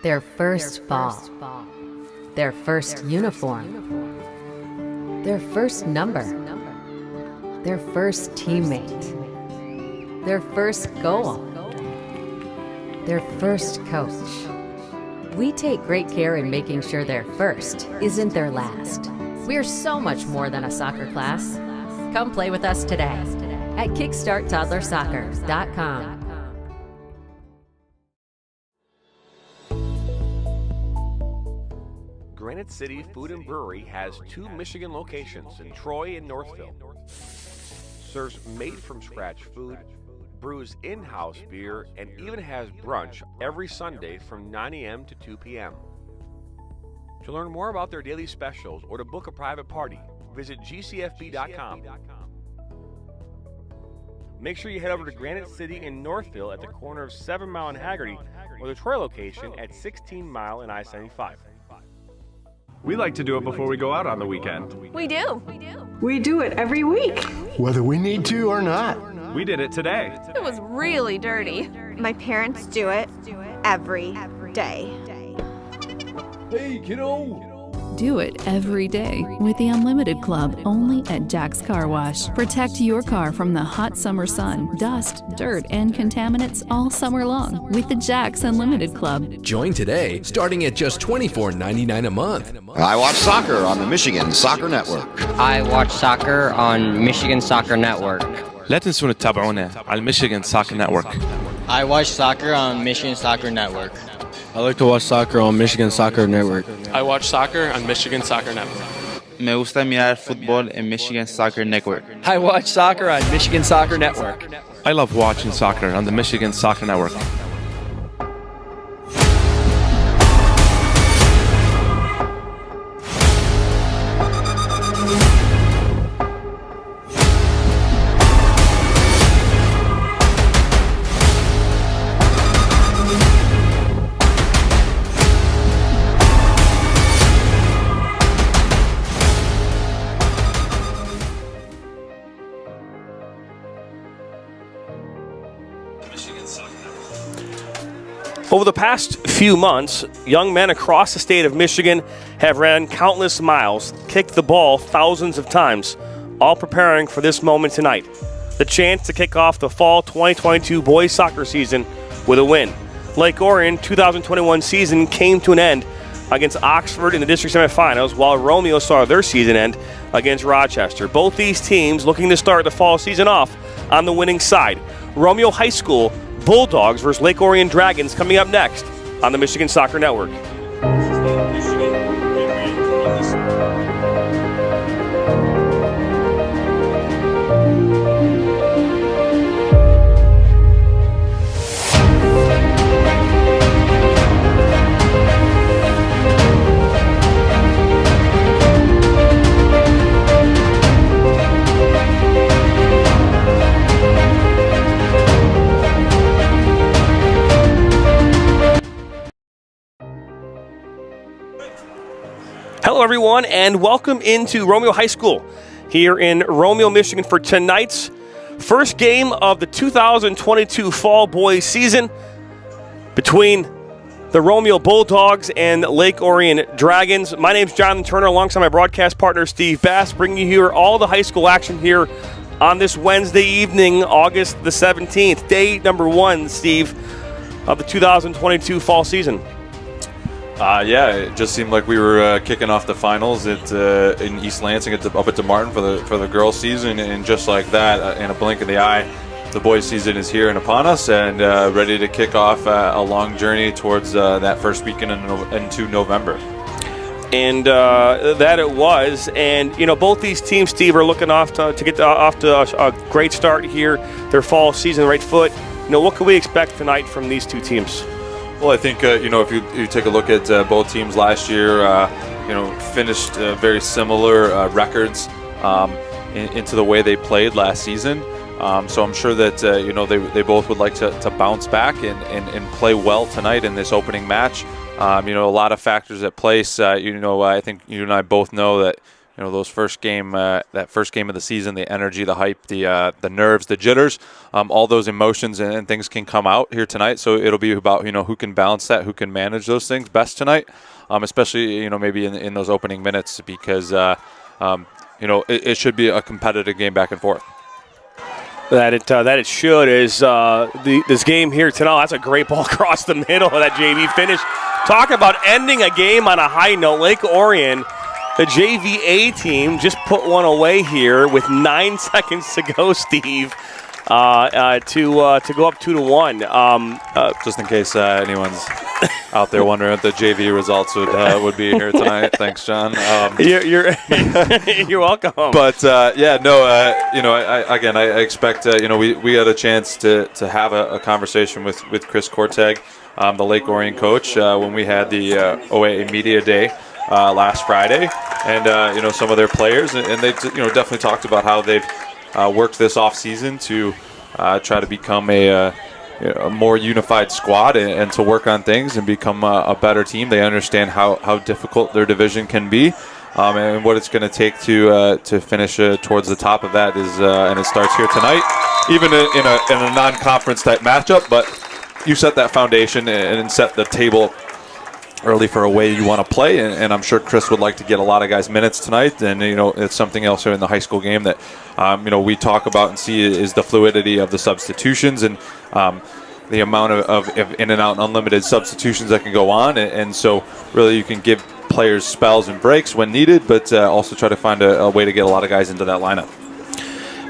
Their first ball. Their first uniform. Their first number. Their first teammate. Their first goal. Their first coach. We take great care in making sure their first isn't their last. We're so much more than a soccer class. Come play with us today at kickstarttoddlersoccer.com. Granite City Food and Brewery has 2 Michigan locations in Troy and Northville. Serves made-from-scratch food, brews in-house beer, and even has brunch every Sunday from 9 a.m. to 2 p.m. To learn more about their daily specials or to book a private party, visit gcfb.com. Make sure you head over to Granite City in Northville at the corner of 7 Mile and Haggerty, or the Troy location at 16 Mile and I-75. We like to do it before we go out on the weekend. We do. We do it every week. Whether we need to or not. We did it today. It was really dirty. My parents do it every day. Hey, kiddo! Do it every day with the Unlimited Club only at Jack's Car Wash. Protect your car from the hot summer sun, dust, dirt, and contaminants all summer long with the Jack's Unlimited Club. Join today, starting at just $24.99 a month. I watch soccer on the Michigan Soccer Network. I watch soccer on Michigan Soccer Network. لا تنسون تتابعونا على Michigan Soccer Network. I watch soccer on Michigan Soccer Network. I like to watch soccer on Michigan Soccer Network. I watch soccer on Michigan Soccer Network. Me gusta mirar fútbol en Michigan Soccer Network. I watch soccer on Michigan Soccer Network. I love watching soccer on the Michigan Soccer Network. Over the past few months, young men across the state of Michigan have ran countless miles, kicked the ball thousands of times, all preparing for this moment tonight. The chance to kick off the fall 2022 boys soccer season with a win. Lake Orion 2021 season came to an end against Oxford in the district semifinals, while Romeo saw their season end against Rochester. Both these teams looking to start the fall season off on the winning side. Romeo High School Bulldogs versus Lake Orion Dragons coming up next on the Michigan Soccer Network. Hello, everyone, and welcome into Romeo High School here in Romeo, Michigan for tonight's first game of the 2022 fall boys season between the Romeo Bulldogs and Lake Orion Dragons. My name's Jonathan Turner, alongside my broadcast partner Steve Bass, bringing you here all the high school action here on this Wednesday evening, August the 17th, day number 1, Steve, of the 2022 fall season. Yeah, it just seemed like we were kicking off the finals in East Lansing up at DeMartin for the girls' season, and just like that, in a blink of the eye, the boys' season is here and upon us, and ready to kick off a long journey towards that first weekend into November. And that it was, and you know, both these teams, Steve, are looking off to get off to a great start here, their fall season right foot. You know, what can we expect tonight from these two teams? Well, I think, you know, if you take a look at both teams last year, you know, finished very similar records into the way they played last season. So I'm sure that, you know, they both would like to bounce back and play well tonight in this opening match. You know, a lot of factors at place. You know, I think you and I both know that, those that first game of the season, the energy, the hype, the nerves, the jitters, all those emotions and things can come out here tonight. So it'll be about who can balance that, who can manage those things best tonight, especially maybe in those opening minutes, because it should be a competitive game back and forth. That it should is this game here tonight. That's a great ball across the middle of that JV finish. Talk about ending a game on a high note. Lake Orion, the JVA team, just put one away here with 9 seconds to go, Steve, to go up 2-1. Just in case anyone's out there wondering what the JV results would be here tonight. Thanks, John. You're welcome. But I expect we had a chance to have a conversation with Chris Korteg, the Lake Orion coach, when we had the OAA Media Day last Friday, and some of their players, and they definitely talked about how they've worked this off season to try to become a more unified squad and to work on things and become a better team. They understand how difficult their division can be, and what it's going to take to finish towards the top of that is, and it starts here tonight, even in a non-conference type matchup. But you set that foundation and set the table early for a way you want to play, and I'm sure Chris would like to get a lot of guys minutes tonight. And it's something else here in the high school game that we talk about and see is the fluidity of the substitutions and the amount of in and out unlimited substitutions that can go on, and so really you can give players spells and breaks when needed, but also try to find a way to get a lot of guys into that lineup.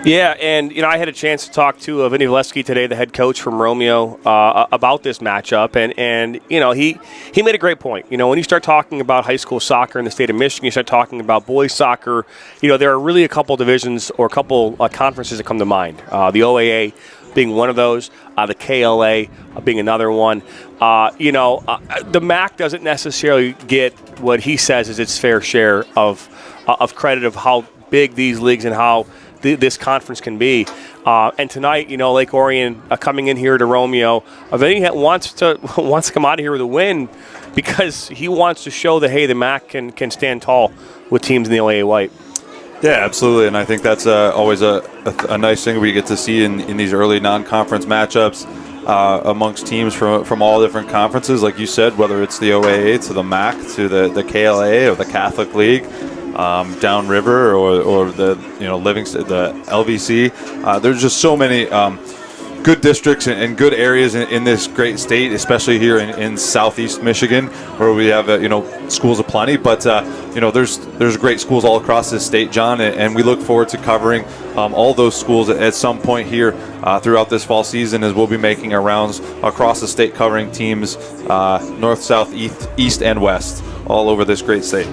Yeah, and I had a chance to talk to Vinny Valesky today, the head coach from Romeo, about this matchup, and he made a great point. When you start talking about high school soccer in the state of Michigan, you start talking about boys soccer. There are really a couple divisions or a couple conferences that come to mind. The OAA being one of those, the KLA being another one. The MAC doesn't necessarily get what he says is its fair share of credit of how big these leagues and how this conference can be. And tonight, Lake Orion coming in here to Romeo, Vinny wants to come out of here with a win because he wants to show that, hey, the MAC can stand tall with teams in the OAA white. Yeah, absolutely, and I think that's always a nice thing we get to see in these early non-conference matchups amongst teams from all different conferences, like you said, whether it's the OAA to the MAC to the KLA or the Catholic League, downriver or the Livingston, the LVC. There's just so many good districts and good areas in this great state, especially here in southeast Michigan, where we have schools of plenty. But there's great schools all across this state, John, and we look forward to covering all those schools at some point here throughout this fall season, as we'll be making our rounds across the state, covering teams north, south, east, and west all over this great state.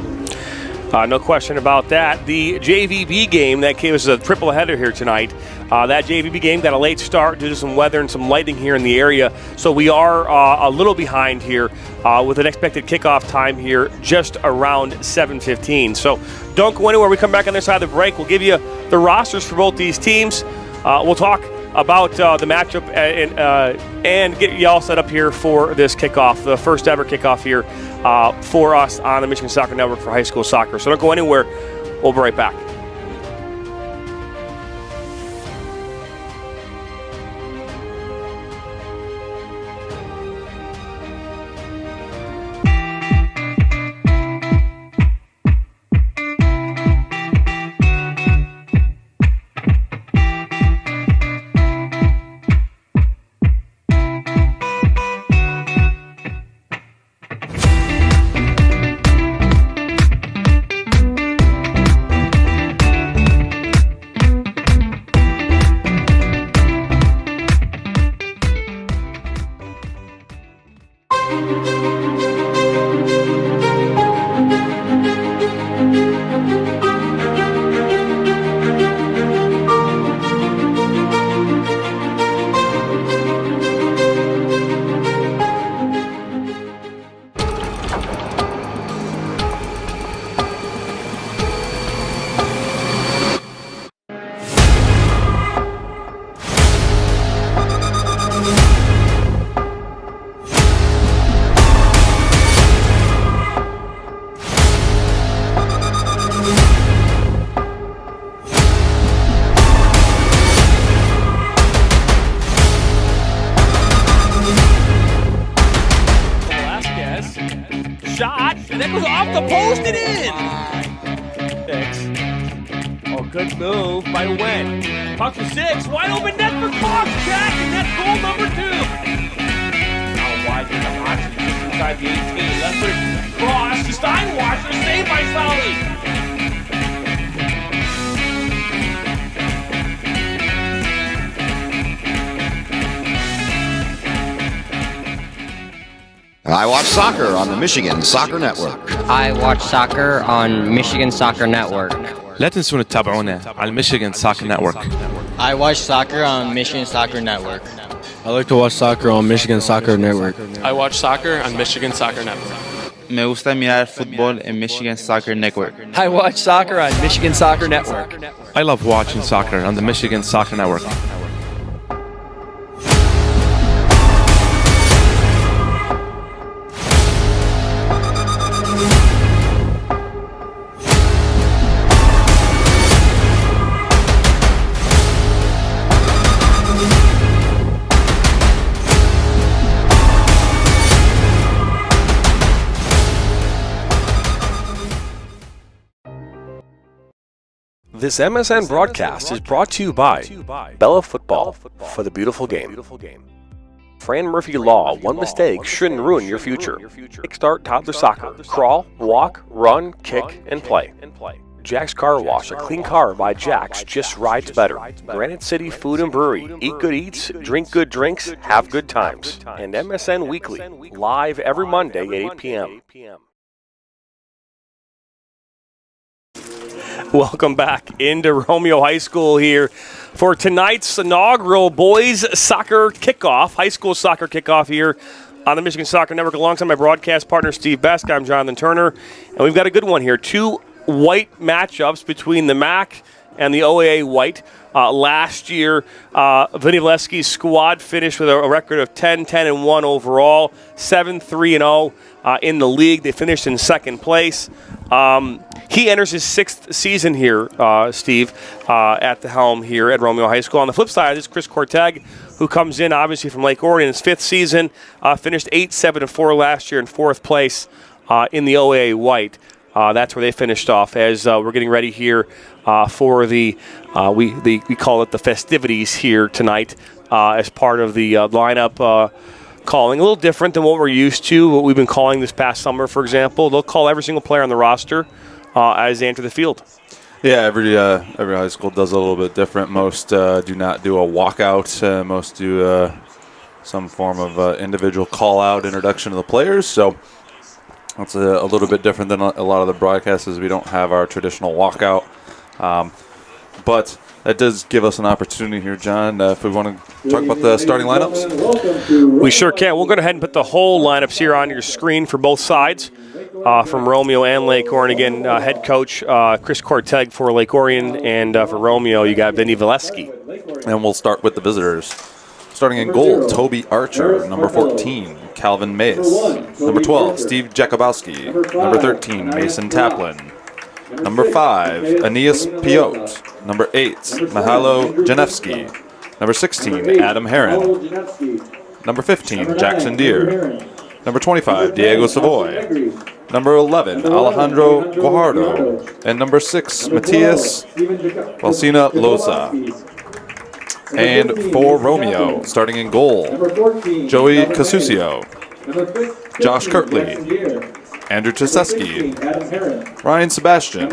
No question about that. The JVB game, that gave us a triple header here tonight. That JVB game got a late start due to some weather and some lightning here in the area. So we are a little behind here with an expected kickoff time here just around 7:15. So don't go anywhere. We come back on this side of the break. We'll give you the rosters for both these teams. We'll talk about the matchup and get you all set up here for this kickoff, the first ever kickoff here for us on the Michigan Soccer Network for high school soccer. So don't go anywhere. We'll be right back. that goes off the post and in. Thanks. Oh, good move by Wen. Puck for 6, wide open net for Cox, Jack, and that's goal number 2. Now wide in the box, just inside the 18. Left foot cross to Steinwasser, saved by Solly. I watch soccer on the Michigan Soccer Network. I watch soccer on Michigan Soccer Network. لا تنسون تتابعونا على الميشيغان ساكر نتورك. I watch soccer on Michigan Soccer Network. I like to watch soccer on Michigan Soccer Network. I watch soccer on Michigan Soccer Network. Me gusta mirar fútbol en Michigan Soccer Network. I watch soccer on Michigan Soccer Network. I love watching soccer on the Michigan Soccer Network. This MSN broadcast is brought to you by Bella Football for the beautiful game. Fran Murphy Law, one mistake shouldn't ruin your future. Kickstart toddler soccer. Crawl, walk, run, kick, and play. Jack's Car Wash, a clean car by Jack's just rides better. Granite City Food and Brewery, eat good eats, drink good drinks, have good times. And MSN Weekly, live every Monday at 8 p.m. Welcome back into Romeo High School here for tonight's inaugural boys soccer kickoff, high school soccer kickoff here on the Michigan Soccer Network. Alongside my broadcast partner, Steve Besk, I'm Jonathan Turner, and we've got a good one here. 2 white matchups between the MAC and the OAA white. Last year, Vinny Valesky's squad finished with a record of 10-10-1 overall, 7-3-0 in the league. They finished in second place. He enters his 6th season here, Steve, at the helm here at Romeo High School. On the flip side is Chris Corteg, who comes in obviously from Lake Orion, his 5th season, finished 8-7-4 last year in 4th place in the OAA white. That's where they finished off as we're getting ready here for the we call it the festivities here tonight as part of the lineup calling. A little different than what we're used to, what we've been calling this past summer, for example. They'll call every single player on the roster as they enter the field. Yeah, every high school does a little bit different. Most do not do a walkout. Most do some form of individual call-out introduction to the players. So it's a little bit different than a lot of the broadcasts, as we don't have our traditional walkout. But that does give us an opportunity here, John, if we want to talk about the starting lineups. We sure can. We'll go ahead and put the whole lineups here on your screen for both sides. From Romeo and Lake Orion. Again, head coach Chris Corteg for Lake Orion, and for Romeo, you got Vinny Valesky. And we'll start with the visitors. Starting in goal, Toby Archer. Number 14, Calvin Mayes. Number 12, Steve Jakubowski. Number 13, Mason Taplin. Number 5, Aeneas Piot. Number 8, Mahalo Janevsky. Number 16, Adam Heron. Number 15, Jackson Deere. Number 25, Diego Savoy. Number 11, Alejandro Guajardo. And number 6, Matias Valsina Loza. And for Romeo, starting in goal, Joey Casucio, Josh Kirtley, Andrew Czeski, Ryan Sebastian,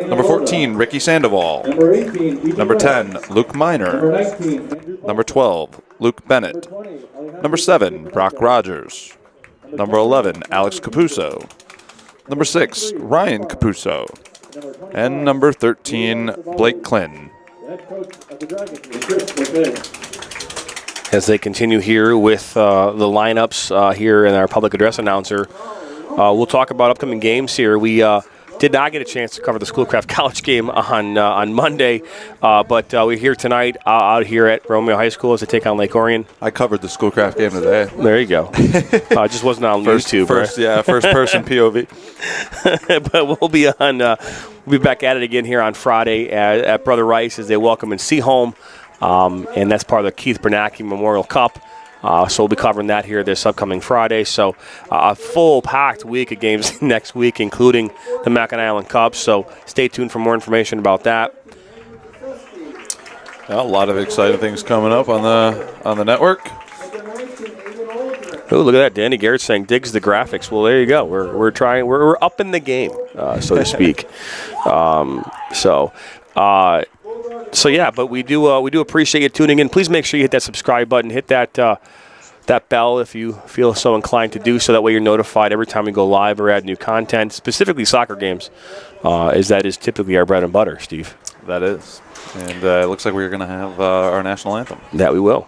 number 14, Ricky Sandoval, number 10, Luke Miner, number 12, Luke Bennett, number 7, Brock Rogers, number 11, Alex Capuso, number 6, Ryan Capuso, and number 13, Blake Klin. As they continue here with the lineups here in our public address announcer, we'll talk about upcoming games here. We did not get a chance to cover the Schoolcraft College game on Monday, but we're here tonight out here at Romeo High School as they take on Lake Orion. I covered the Schoolcraft game today. There you go. It just wasn't on YouTube. First person POV. But we'll be back at it again here on Friday at Brother Rice as they welcome in Seaholm, and that's part of the Keith Bernanke Memorial Cup. So we'll be covering that here this upcoming Friday. So a full packed week of games next week, including the Mackinac Island Cup. So stay tuned for more information about that. A lot of exciting things coming up on the network. Oh, look at that! Danny Garrett saying digs the graphics. Well, there you go. We're trying. We're up in the game, so to speak. So yeah, but we do appreciate you tuning in. Please make sure you hit that subscribe button. Hit that that bell if you feel so inclined to do so. That way you're notified every time we go live or add new content, specifically soccer games, as that is typically our bread and butter, Steve. That is. And it looks like we're going to have our national anthem. That we will.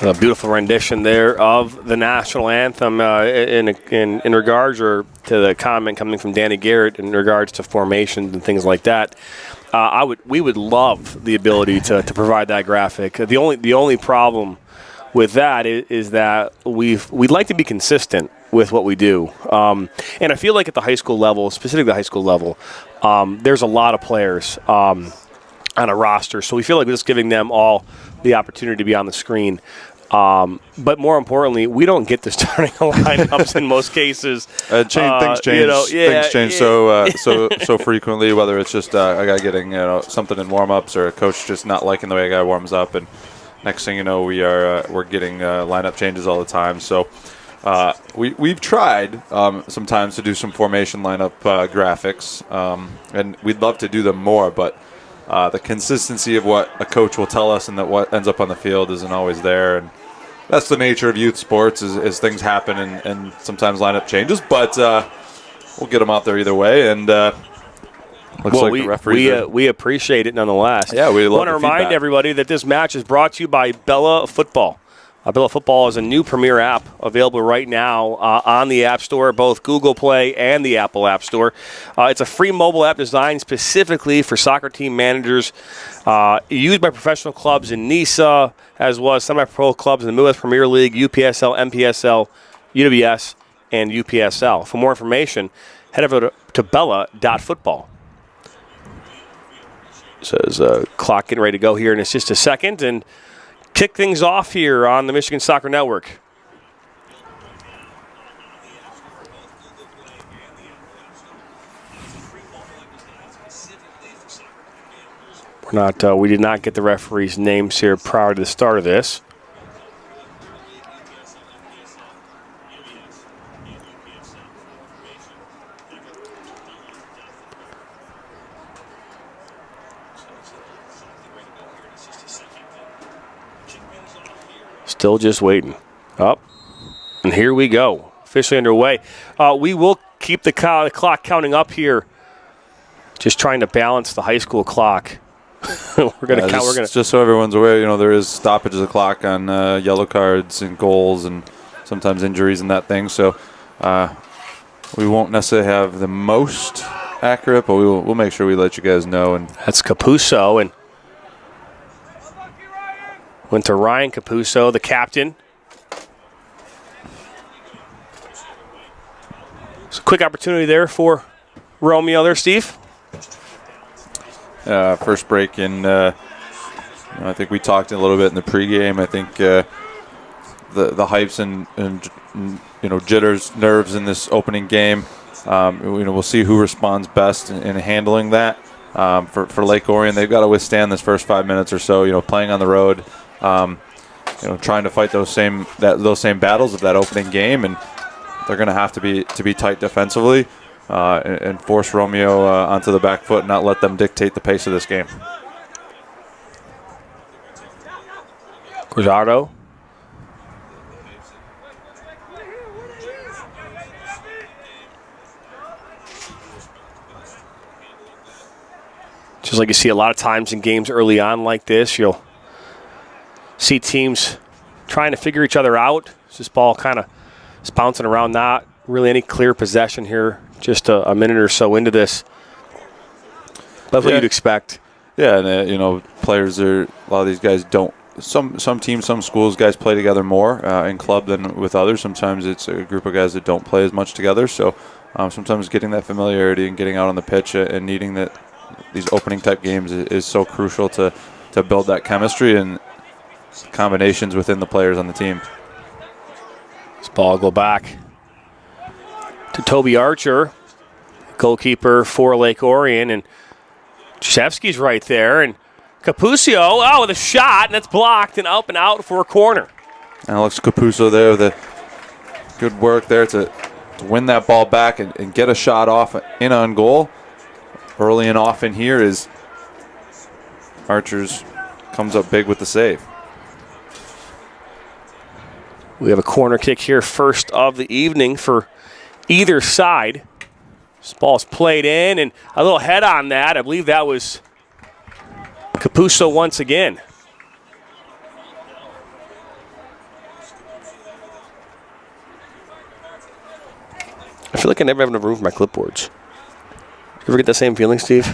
A beautiful rendition there of the national anthem in regards to the comment coming from Danny Garrett in regards to formations and things like that. We would love the ability to provide that graphic. The only problem with that is that we'd like to be consistent with what we do. And I feel like at the high school level, specifically the high school level, there's a lot of players on a roster. So we feel like we're just giving them all the opportunity to be on the screen. But more importantly, we don't get the starting lineups in most cases. Things change. Things change so frequently. Whether it's just a guy getting something in warm-ups or a coach just not liking the way a guy warms up, and next thing you know, we're getting lineup changes all the time. So we've tried sometimes to do some formation lineup graphics, and we'd love to do them more, but the consistency of what a coach will tell us and that what ends up on the field isn't always there. And that's the nature of youth sports is things happen and sometimes lineup changes. But we'll get them out there either way. And looks like the referees we appreciate it nonetheless. Yeah, we want to remind everybody that this match is brought to you by Bella Football. Bella Football is a new premier app available right now on the App Store, both Google Play and the Apple App Store. It's a free mobile app designed specifically for soccer team managers, used by professional clubs in NISA, as well as semi-pro clubs in the Midwest Premier League, UPSL, MPSL, UWS, and UPSL. For more information, head over to bella.football. Says clock getting ready to go here in just a second, and kick things off here on the Michigan Soccer Network. We did not get the referees' names here prior to the start of this. Still just waiting. Up. And here we go. Officially underway. We will keep the clock counting up here. Just trying to balance the high school clock. We're going to count. Just so everyone's aware, there is stoppages of clock on yellow cards and goals and sometimes injuries and that thing. So we won't necessarily have the most accurate, but we'll make sure we let you guys know. And that's Capuzzo, and went to Ryan Capuzzo, the captain. It's a quick opportunity there for Romeo there, Steve. First break in, I think we talked a little bit in the pregame. I think the hypes and jitters, nerves in this opening game. We'll see who responds best in handling that. For Lake Orion, they've got to withstand this first 5 minutes or so. Playing on the road, trying to fight those same battles of that opening game, and they're going to have to be tight defensively and force Romeo onto the back foot and not let them dictate the pace of this game. Guajardo. Just like you see a lot of times in games early on like this, you'll see teams trying to figure each other out. This ball kind of is bouncing around, not really any clear possession here, just a minute or so into this. That's what you'd expect. Yeah, and players a lot of these guys don't. Some teams, some schools, guys play together more in club than with others. Sometimes it's a group of guys that don't play as much together. So sometimes getting that familiarity and getting out on the pitch and needing these opening type games is so crucial to build that chemistry and combinations within the players on the team. This ball will go back to Toby Archer, goalkeeper for Lake Orion, and Chevsky's right there, and Capuzzo, with a shot, and it's blocked and up and out for a corner. Alex Capuzzo there with good work there to win that ball back and get a shot off in on goal. Early and often here is Archer's comes up big with the save. We have a corner kick here, first of the evening for either side. This ball's played in, and a little head on that. I believe that was Capuzzo once again. I feel like I never have enough room for my clipboards. You ever get that same feeling, Steve?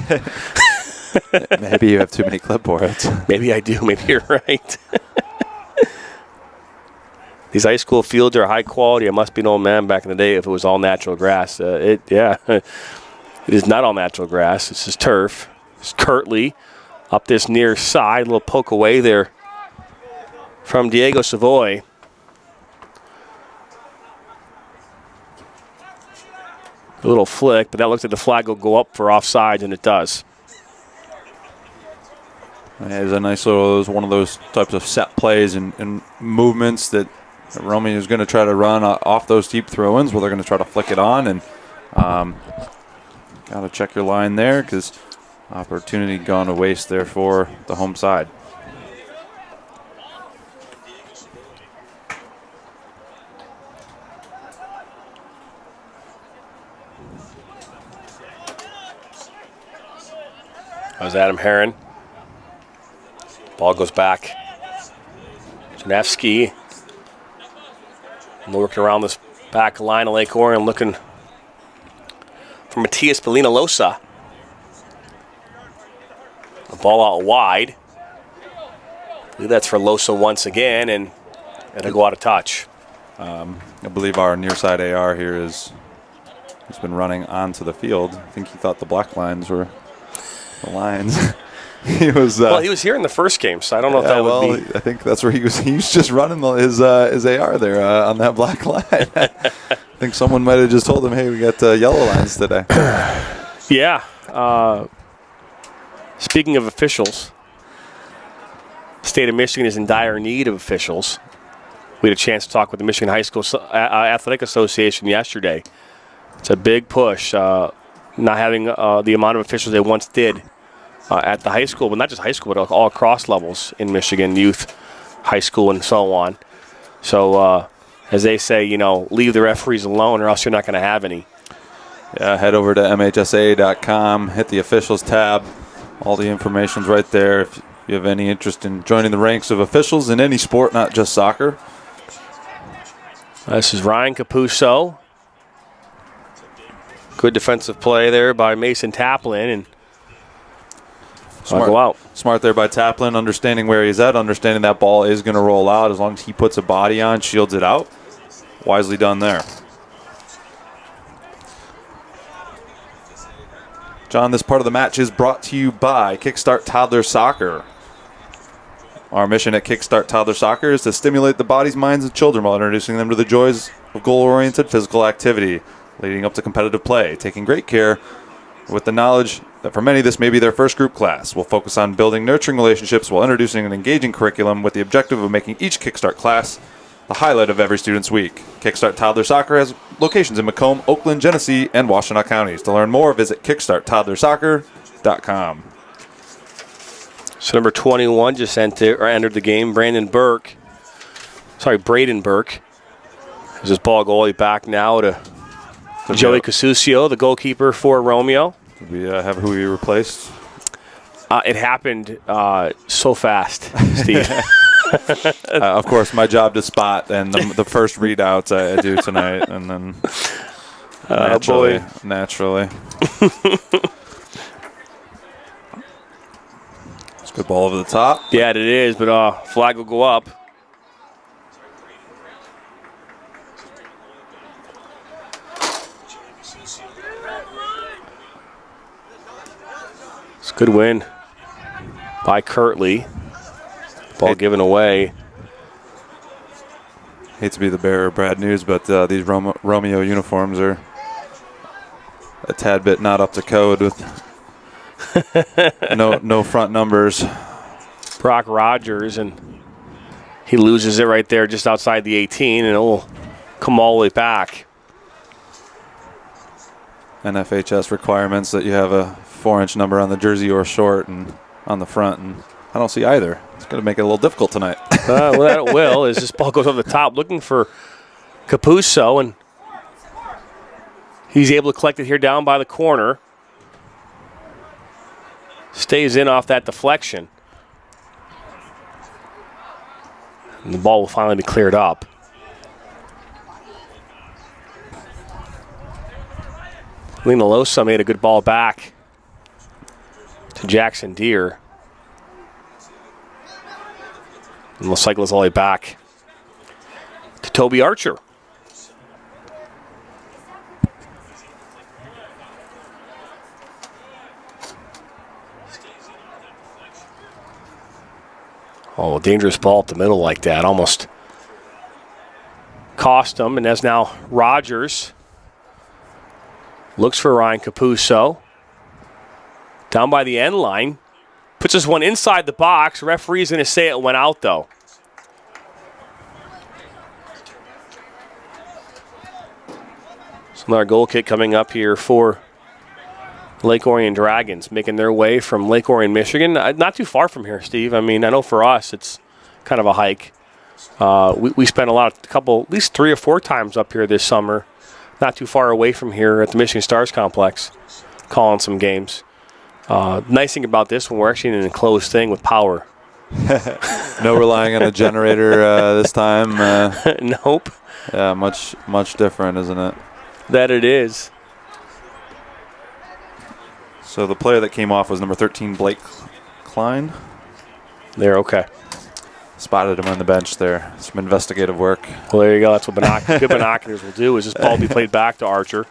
Maybe you have too many clipboards. Maybe I do. Maybe you're right. These high school fields are high quality. I must be an old man back in the day if it was all natural grass. It is not all natural grass. This is turf. It's Kirtley up this near side. A little poke away there from Diego Savoy. A little flick, but that looks like the flag will go up for offsides, and it does. It's a nice little, one of those types of set plays and movements that Romeo is going to try to run off those deep throw-ins where they're going to try to flick it on, and got to check your line there because opportunity gone to waste there for the home side. That was Adam Herron. Ball goes back. Janevsky working around this back line of Lake Orion, looking for Matias Belina-Losa. The ball out wide. I believe that's for Losa once again, and it'll go out of touch. I believe our near side AR here has been running onto the field. I think he thought the black lines were the lines. He was here in the first game, so I don't know if that would be. I think that's where he was. He was just running his AR there on that black line. I think someone might have just told him, "Hey, we got yellow lines today." Yeah. Speaking of officials, the state of Michigan is in dire need of officials. We had a chance to talk with the Michigan High School Athletic Association yesterday. It's a big push, not having the amount of officials they once did. At the high school, but not just high school, but all across levels in Michigan, youth, high school, and so on. So, as they say, leave the referees alone or else you're not going to have any. Yeah, head over to MHSA.com, hit the officials tab. All the information's right there if you have any interest in joining the ranks of officials in any sport, not just soccer. This is Ryan Capuzzo. Good defensive play there by Mason Taplin, and go out. Smart there by Taplin, understanding where he's at, understanding that ball is going to roll out as long as he puts a body on, shields it out. Wisely done there. John, this part of the match is brought to you by Kickstart Toddler Soccer. Our mission at Kickstart Toddler Soccer is to stimulate the bodies, minds of children while introducing them to the joys of goal-oriented physical activity, leading up to competitive play, taking great care with the knowledge that for many this may be their first group class. We'll focus on building nurturing relationships while introducing an engaging curriculum with the objective of making each Kickstart class the highlight of every student's week. Kickstart Toddler Soccer has locations in Macomb, Oakland, Genesee, and Washtenaw counties. To learn more, visit kickstarttoddlersoccer.com. So number 21 just entered the game, Braden Burke. As his ball goalie back now to Joey Casuccio, the goalkeeper for Romeo. Did we have who we replaced? It happened so fast, Steve. Of course, my job to spot and the first readouts I do tonight, and then naturally. It's a good ball over the top. Yeah, it is, but flag will go up. It's a good win by Kirtley. Ball given away. Hate to be the bearer of bad news, but these Romeo uniforms are a tad bit not up to code with no front numbers. Brock Rogers, and he loses it right there just outside the 18, and it will come all the way back. NFHS requirements that you have a 4-inch number on the jersey or short and on the front, and I don't see either. It's going to make it a little difficult tonight. Well, that it will, as this ball goes over the top, looking for Capuzzo, and he's able to collect it here down by the corner. Stays in off that deflection. And the ball will finally be cleared up. Lena Losa made a good ball back to Jackson Deere. And we'll cycle this all the way back to Toby Archer. Oh, a dangerous ball up the middle like that. Almost cost him. And as now Rogers looks for Ryan Capuzzo. Down by the end line. Puts this one inside the box. Referee's going to say it went out, though. So another goal kick coming up here for Lake Orion Dragons, making their way from Lake Orion, Michigan. Not too far from here, Steve. I mean, I know for us it's kind of a hike. We spent at least 3 or 4 times up here this summer, not too far away from here at the Michigan Stars complex, calling some games. Nice thing about this one, we're actually in an enclosed thing with power. No relying on a generator this time. Nope. Yeah, much different, isn't it? That it is. So the player that came off was number 13, Blake Klein. There, okay. Spotted him on the bench there. Some investigative work. Well, there you go. That's what good binoculars will do, is this ball be played back to Archer.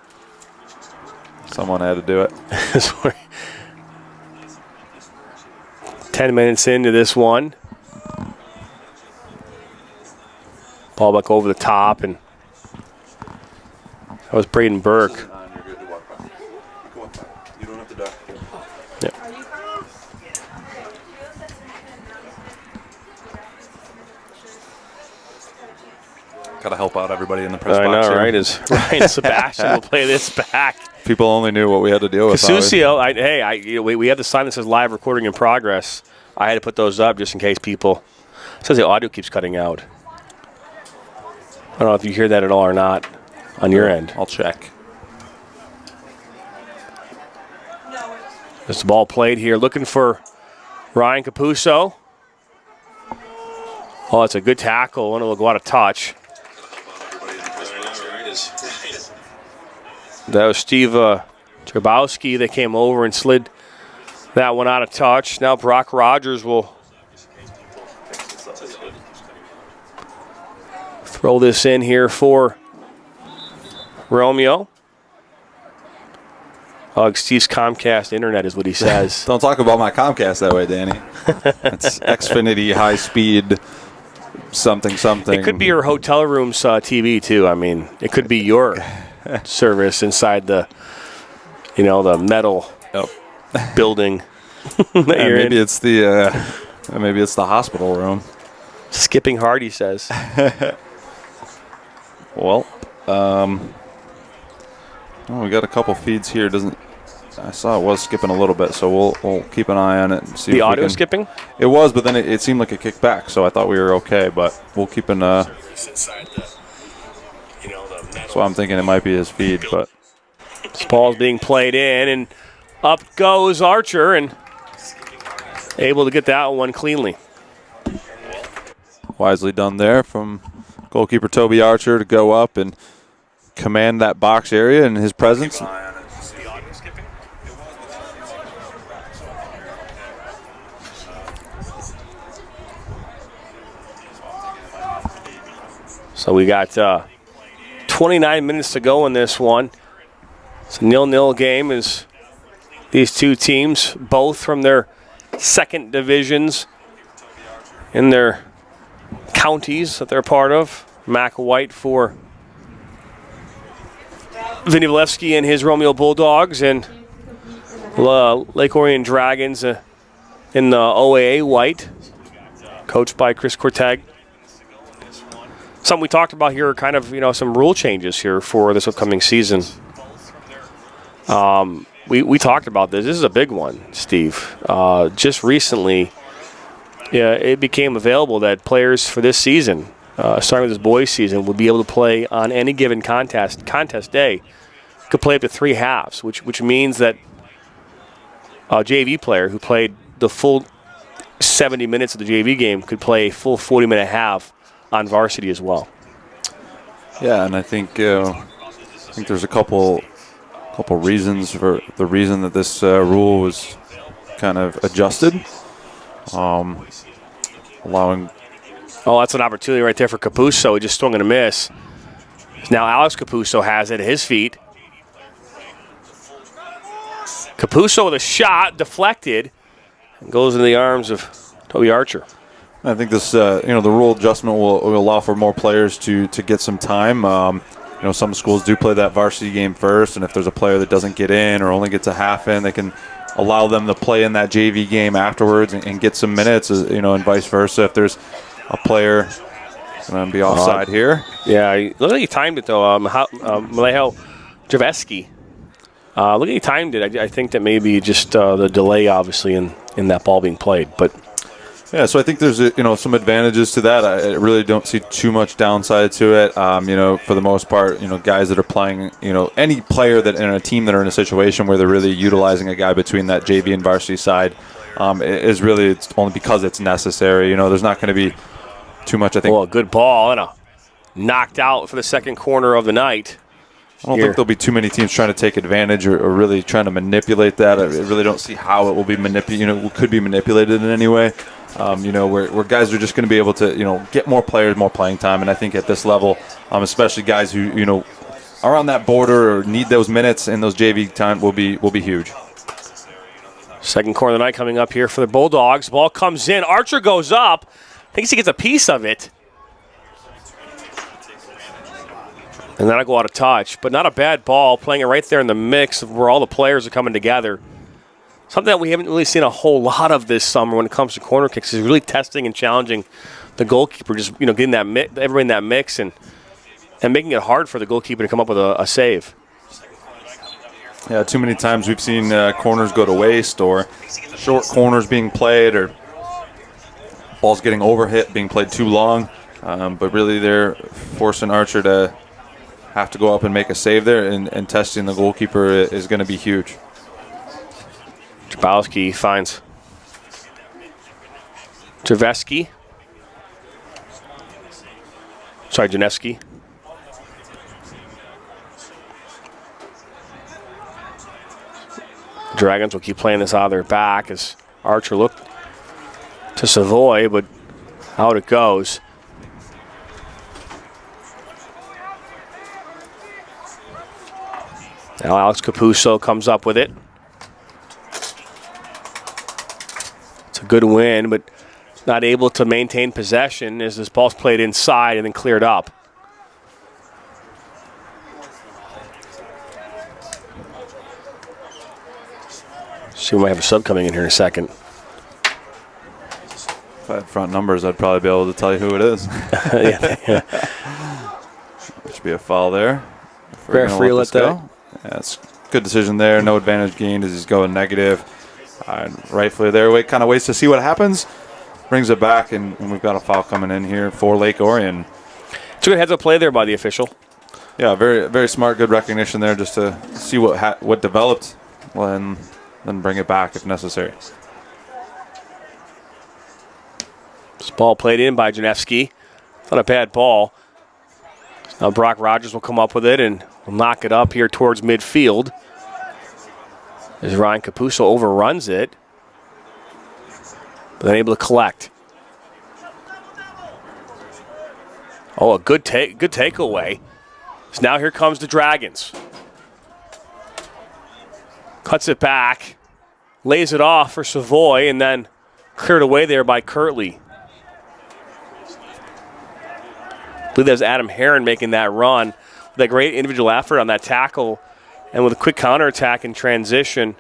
Someone had to do it. 10 minutes into this one. Ball back over the top, and that was Braden Burke. Yep. Got to help out everybody in the press box. I know, here. Right? As Ryan Sebastian will play this back. People only knew what we had to deal with. Casuccio, we have the sign that says live recording in progress. I had to put those up just in case people. It says the audio keeps cutting out. I don't know if you hear that at all or not on your end. I'll check. There's the ball played here, looking for Ryan Capuzzo. Oh, it's a good tackle. And it'll go out of touch. That was Steve Trabowski that came over and slid that one out of touch. Now Brock Rogers will throw this in here for Romeo. Oh, Steve's Comcast internet is what he says. Don't talk about my Comcast that way, Danny. It's Xfinity high speed something. It could be your hotel room's TV too. I mean, it could be your service inside the, the metal building. Maybe it's the hospital room. Skipping hard, he says. Well, we got a couple feeds here. I saw it was skipping a little bit, so we'll keep an eye on it and see. The audio skipping? It was, but then it seemed like it kicked back, so I thought we were okay. But we'll keep an. So I'm thinking it might be his feed, but this ball's being played in, and up goes Archer, and able to get that one cleanly. Wisely done there from goalkeeper Toby Archer to go up and command that box area in his presence. So we got 29 minutes to go in this one. It's a 0-0 game as these two teams, both from their second divisions in their counties that they're part of. Mac White for Vinny Valevsky and his Romeo Bulldogs, and Lake Orion Dragons in the OAA White, coached by Chris Corteg. Something we talked about here, kind of, some rule changes here for this upcoming season. We talked about this. This is a big one, Steve. Just recently, it became available that players for this season, starting with this boys' season, would be able to play on any given contest day. Could play up to 3 halves, which means that a JV player who played the full 70 minutes of the JV game could play a full 40-minute half on varsity as well. Yeah, and I think there's a couple reasons for the reason that this rule was kind of adjusted, allowing. Oh, that's an opportunity right there for Capuzzo. He just swung and a miss. Now Alex Capuzzo has it at his feet. Capuzzo with a shot, deflected, and goes into the arms of Toby Archer. I think this, the rule adjustment will allow for more players to get some time. Some schools do play that varsity game first, and if there's a player that doesn't get in or only gets a half in, they can allow them to play in that JV game afterwards and get some minutes, and vice versa. If there's a player going to be offside here. Yeah, look like he timed it, though. Malejo Javeski. Look like he timed it. I think that maybe just the delay, obviously, in that ball being played, but. Yeah, so I think there's some advantages to that. I really don't see too much downside to it. For the most part, guys that are playing, any player that in a team that are in a situation where they're really utilizing a guy between that JV and varsity side is really it's only because it's necessary. There's not going to be too much. I think. Well, a good ball and a knocked out for the second corner of the night. I don't think there'll be too many teams trying to take advantage or really trying to manipulate that. I really don't see how it will be could be manipulated in any way. Where guys are just going to be able to, get more players, more playing time. And I think at this level, especially guys who, are on that border or need those minutes and those JV time will be huge. Second corner of the night coming up here for the Bulldogs. Ball comes in. Archer goes up. Thinks he gets a piece of it. And that'll go out of touch. But not a bad ball, playing it right there in the mix of where all the players are coming together. Something that we haven't really seen a whole lot of this summer when it comes to corner kicks is really testing and challenging the goalkeeper, just getting that everybody in that mix and making it hard for the goalkeeper to come up with a save. Yeah, too many times we've seen corners go to waste or short corners being played or balls getting overhit, being played too long. But really they're forcing Archer to have to go up and make a save there, and testing the goalkeeper is going to be huge. Jabowski finds Javeski. Sorry, Janevsky. Dragons will keep playing this out of their back as Archer looked to Savoy, but out it goes. Now Alex Capuzzo comes up with it. It's a good win, but not able to maintain possession as this ball's played inside and then cleared up. See, we might have a sub coming in here in a second. If I had front numbers, I'd probably be able to tell you who it is. Yeah. There should be a foul there. Very free let that go. Yeah, it's a good decision there. No advantage gained as he's going negative. Rightfully there. Kind of waits to see what happens. Brings it back, and we've got a foul coming in here for Lake Orion. It's a good heads-up play there by the official. Yeah, very, very smart, good recognition there just to see what developed, and then bring it back if necessary. This ball played in by Janevsky. Not a bad ball. Now Brock Rogers will come up with it and will knock it up here towards midfield. As Ryan Capuzzo overruns it. But then able to collect. Oh, a good takeaway. So now here comes the Dragons. Cuts it back. Lays it off for Savoy and then cleared away there by Kirtley. I believe that was Adam Herron making that run with a great individual effort on that tackle and with a quick counterattack in transition.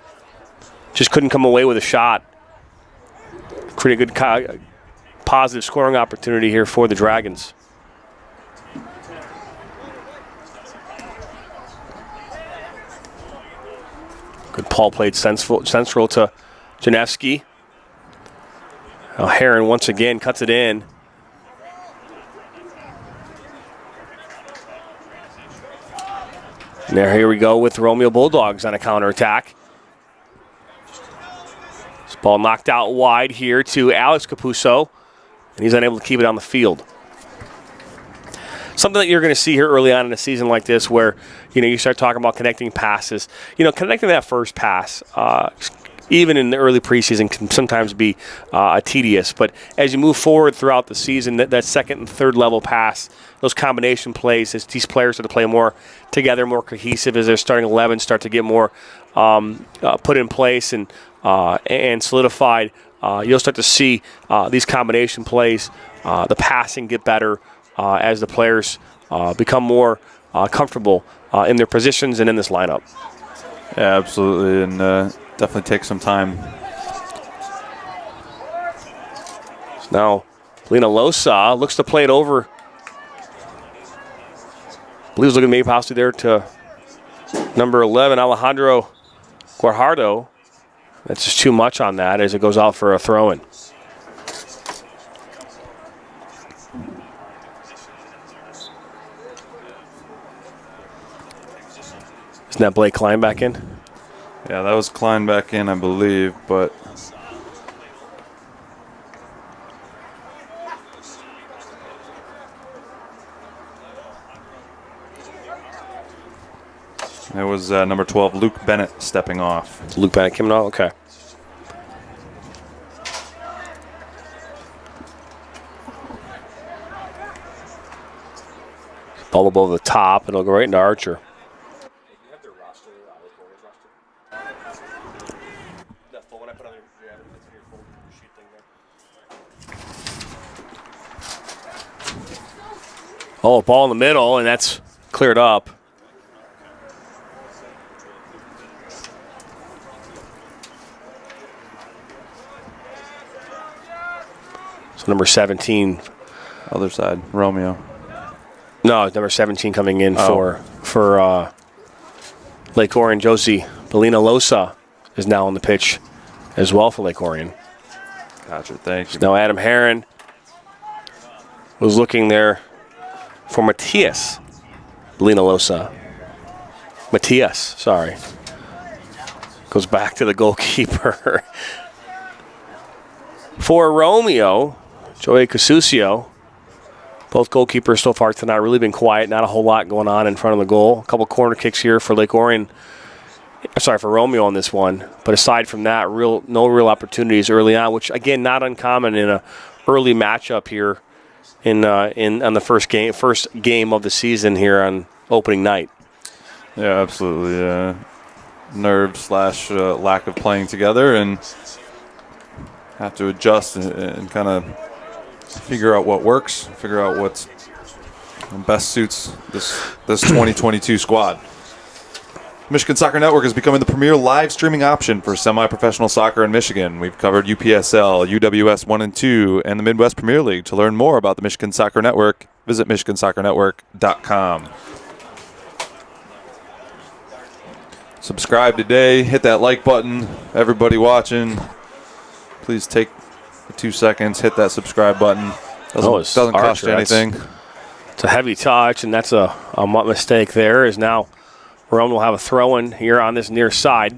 Just couldn't come away with a shot. Pretty good positive scoring opportunity here for the Dragons. Good ball played central to Janevsky. Now Herron once again cuts it in. And here we go with Romeo Bulldogs on a counterattack. This ball knocked out wide here to Alex Capuzzo, and he's unable to keep it on the field. Something that you're going to see here early on in a season like this where, you start talking about connecting passes. Connecting that first pass, even in the early preseason, can sometimes be tedious. But as you move forward throughout the season, that second and third level pass, those combination plays, as these players start to play more together, more cohesive, as their starting 11 start to get more put in place and solidified, you'll start to see these combination plays, the passing get better as the players become more comfortable in their positions and in this lineup. Yeah, absolutely, and definitely takes some time. So now, Lena Losa looks to play it over. I believe he's looking maybe possibly there to number 11, Alejandro Guajardo. That's just too much on that as it goes out for a throw-in. Isn't that Blake Klein back in? Yeah, that was Klein back in, I believe, but it was number 12, Luke Bennett, stepping off. Luke Bennett coming off? Okay. Ball above the top, and it'll go right into Archer. Oh, ball in the middle, and that's cleared up. So number 17. Other side, Romeo. No, number 17 coming in for Lake Orion. Josie Belina Losa is now on the pitch as well for Lake Orion. Gotcha, thank you. Now Adam Herron was looking there for Matias Belina Losa. Matias, sorry. Goes back to the goalkeeper. For Romeo, Joey Casuccio. Both goalkeepers so far tonight really been quiet. Not a whole lot going on in front of the goal. A couple corner kicks here for Lake Orion. Sorry, for Romeo on this one. But aside from that, no real opportunities early on, which again not uncommon in a early matchup here on the first game of the season here on opening night. Yeah, absolutely. Nerve / lack of playing together, and have to adjust and kind of figure out what works, figure out what best suits this 2022 squad. Michigan Soccer Network is becoming the premier live streaming option for semi-professional soccer in Michigan. We've covered UPSL, UWS 1 and 2, and the Midwest Premier League. To learn more about the Michigan Soccer Network, visit michigansoccernetwork.com. Subscribe today. Hit that like button. Everybody watching, please take 2 seconds. Hit that subscribe button. Doesn't cost you anything. It's a heavy touch, and that's a mistake there. Is now Rome will have a throw-in here on this near side.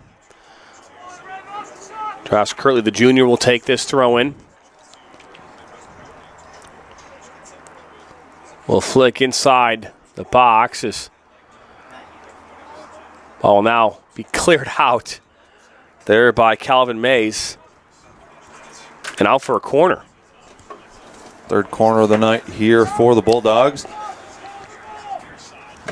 Josh Kirtley, the junior, will take this throw-in. Will flick inside the box. Ball will now be cleared out there by Calvin Mays. And out for a corner. Third corner of the night here for the Bulldogs.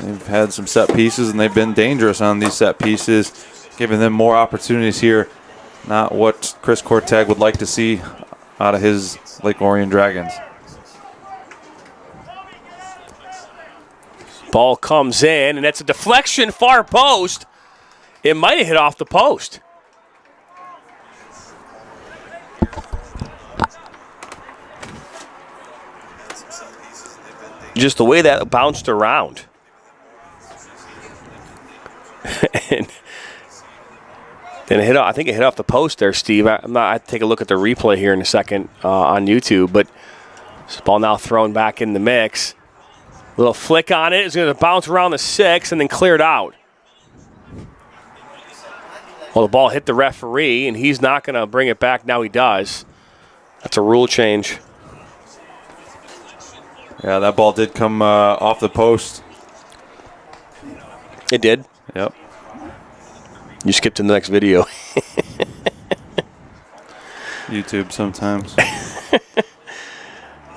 They've had some set pieces, and they've been dangerous on these set pieces, giving them more opportunities here. Not what Chris Kortag would like to see out of his Lake Orion Dragons. Ball comes in, and that's a deflection, far post. It might have hit off the post. Just the way that bounced around. And then it hit. I think it hit off the post there, Steve. I take a look at the replay here in a second on YouTube, but this ball now thrown back in the mix. Little flick on it. It's going to bounce around the 6 and then cleared out. Well, the ball hit the referee, and he's not going to bring it back. Now he does. That's a rule change. Yeah, that ball did come off the post. It did? Yep. You skipped to the next video. YouTube sometimes.